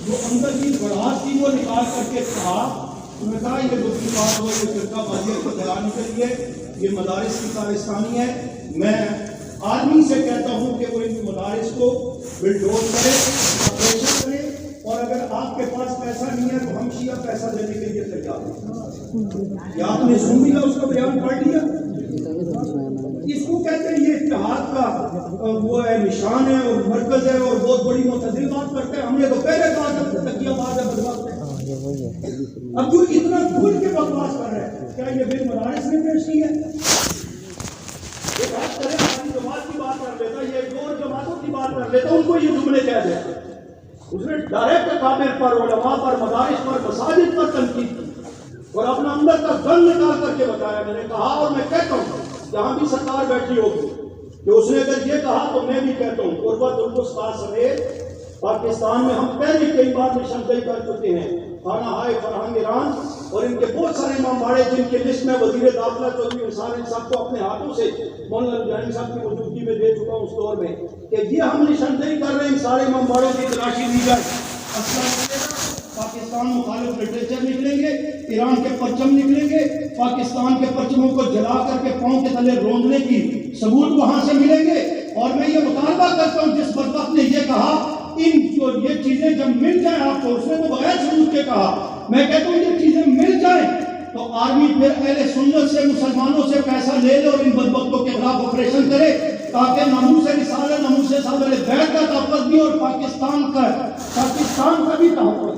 جو اندر کی بڑھاس تھی وہ نکال کر کے کہا, انہوں نے کہا یہ دوسری بات ہو, یہ فرقہ بازی کو چلانے کے لیے یہ مدارس کی کارستانی ہے, میں آرمی سے کہتا ہوں کہ وہ ان مدارس کو بلڈوز کرے، آپریشن کرے، اور اگر آپ کے پاس پیسہ نہیں ہے تو ہم شیعہ پیسہ دینے کے لیے تیار ہیں۔ کیا آپ نے سن لیا اس کا بیان پڑھ لیا؟ اس کو کہتے ہیں یہ اتحاد کا وہ ہے، نشان ہے اور مرکز ہے اور بہت بڑی معتدل بات کرتے ہیں۔ ہم نے تو پہلے کہا جب تکیہ باز ہے بدبخت ہے۔ اب جو اتنا کھل کے بکواس کر رہے ہیں، کیا یہ بل مدارس نے پیش کی ہے؟ یہ بات کرے ہماری جماعت کی بات کر لیتا، یہ دو جماعتوں کی بات کر لیتا، ان کو یہ جملے کہہ دیتے۔ اس نے ڈائریکٹ کابر پر، علماء پر، مدارس پر، مساجد پر تنقید کی اور اپنا اندر کا گن نکال کر کے بتایا۔ میں نے کہا اور میں کہتا ہوں جہاں بھی سرکار بیٹھی ہوگی کہ اس نے اگر یہ کہا تو میں بھی کہتا ہوں، قربت الوسطیٰ سمیت پاکستان میں ہم پہلے کئی بار نشاندہی کر چکے ہیں۔ خانہ ہائے فرہنگ ایران اور ان کے بہت سارے امام باڑے جن کے لسٹ میں وزیر داخلہ چودھری انصاری صاحب کو اپنے ہاتھوں سے مولانا جانی صاحب کی موجودگی میں دے چکا ہوں اس دور میں کہ یہ ہم نشاندہی کر رہے ہیں، ان سارے امام باڑوں کی تلاشی لی جائے۔ اسلحہ نکلے گا، پاکستان مخالف لٹریچر نکلیں گے، ایران کے پرچم نکلیں گے، پاکستان کے پرچموں کو جلا کر کے پاؤں کے تلے روندنے کی ثبوت وہاں سے ملیں گے۔ اور میں یہ مطالبہ کرتا ہوں جس بدبخت نے یہ کہا ان جو یہ چیزیں جب مل جائیں آپ کو، اس نے تو بغیر ثبوت کے کہا، میں کہتا ہوں یہ چیزیں مل جائیں تو آرمی پھر اہل سنت سے مسلمانوں سے پیسہ لے لے اور ان بدبختوں کے خلاف آپریشن کرے تاکہ ناموس رسالہ، ناموس صدر بیت کا تحفظ بھی اور پاکستان کا بھی تحفظ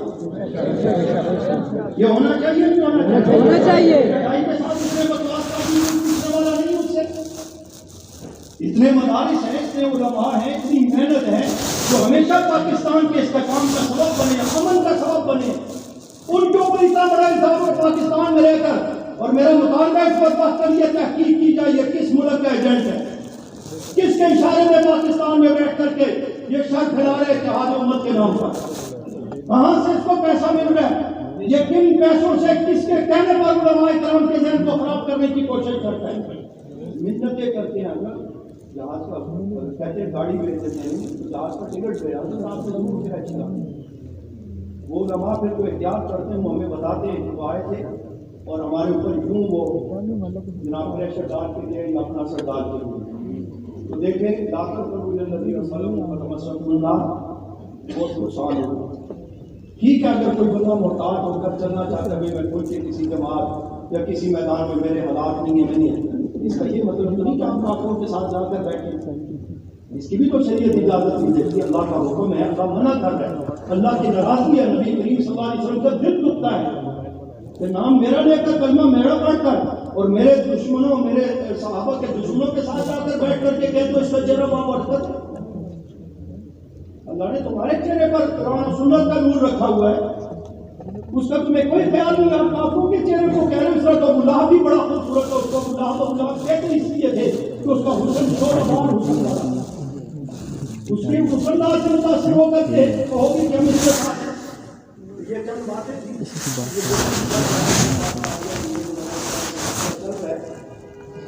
یہ ہونا چاہیے، نہیں ہونا چاہیے۔ اتنے مدارس ہیں، اتنے علماء ہیں، اتنی محنت ہے جو ہمیشہ پاکستان کے استحکام کا سبب بنے، امن کا سبب بنے، ان کے اوپر اتنا بڑا الزام ہے پاکستان میں رہ کر۔ اور میرا مطالبہ اس پر بات کر یہ تحقیق کی جائے یہ کس ملک کا ایجنٹ ہے، کس کے اشارے میں پاکستان میں بیٹھ کر کے یہ شر پھیلا رہے اتحاد امت کے نام پر، کہاں سے اس کو پیسہ مل رہا ہے، یہ کن پیسوں سے کس کے کہنے پر علماء کرام کے ذہن کو خراب کرنے کی کوشش کرتا ہے۔ منتیں کرتے ہیں اگر جہاز کا کہتے ہیں گاڑی بیچ دیتے ہیں، جہاز کا ٹکٹ پہ آپ سے ضرور کیا اچھا وہ علماء پھر کوئی احتیاط کرتے ہیں، وہ ہمیں بتاتے ہیں وہ آئے تھے اور ہمارے اوپر یوں وہ جناب پریشر ڈال کے گئے یا اپنا اثر ڈال کے گئے۔ تو دیکھیں ڈاکٹر کرو نبی وسلم اللہ بہت نقصان ہوگا۔ ٹھیک ہے اگر کوئی بندہ محتاط ہو کر چلنا چاہتا ہے میں کوئی کہ کسی جماعت یا کسی میدان میں میرے حالات نہیں ہیں، میں نہیں، اس کا یہ مطلب نہیں کہ ہم کافروں کے ساتھ جا کر بیٹھے، اس کی بھی تو شریعت اجازت نہیں دیتی، اللہ کا حکم ہے، اللہ منع کر رہا ہے، اللہ کی ناراضگی ہے، نبی کریم صلی اللہ علیہ وسلم کا دل دکھتا ہے کہ نام میرا لے کر کلمہ میرا پڑھ کر اور میرے دشمنوں، میرے صحابہ کے دشمنوں کے ساتھ جا کر بیٹھ کر کے کہ تو اس کا چہرہ باپ برکت ہے۔ اللہ نے تمہارے چہرے پر قرآن و سنت کا نور رکھا ہوا ہے، اس کا تمہیں کوئی خیال نہیں۔ آپ کافروں کے چہرے کو کہہ رہے ہیں اس طرح تو اللہ بھی بڑا خوبصورت ہے، اس کو اللہ کہتے اس لیے تھے کہ اس کا حسن شور حسن تھا، اس کی مسلح سے متاثر ہو کر کے کہو گے کہ ہم اس کے ساتھ یہ چند باتیں تھیں۔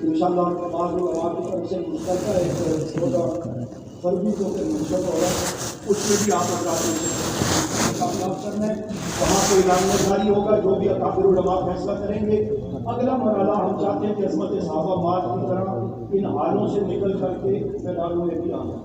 انشاءاللہ بعض لوگ آپ کی طرف سے مشترکہ ایک ہوگا فرضی کو پھر منشق ہوگا، اس میں بھی آپ کامیاب کرنا ہے، وہاں پہ اعلان جاری ہوگا، جو بھی اکابر علماء فیصلہ کریں گے۔ اگلا مرحلہ ہم چاہتے ہیں کہ عظمت صحابہ مات کی طرح ان حالوں سے نکل کر کے میدانوں میں بھی آنا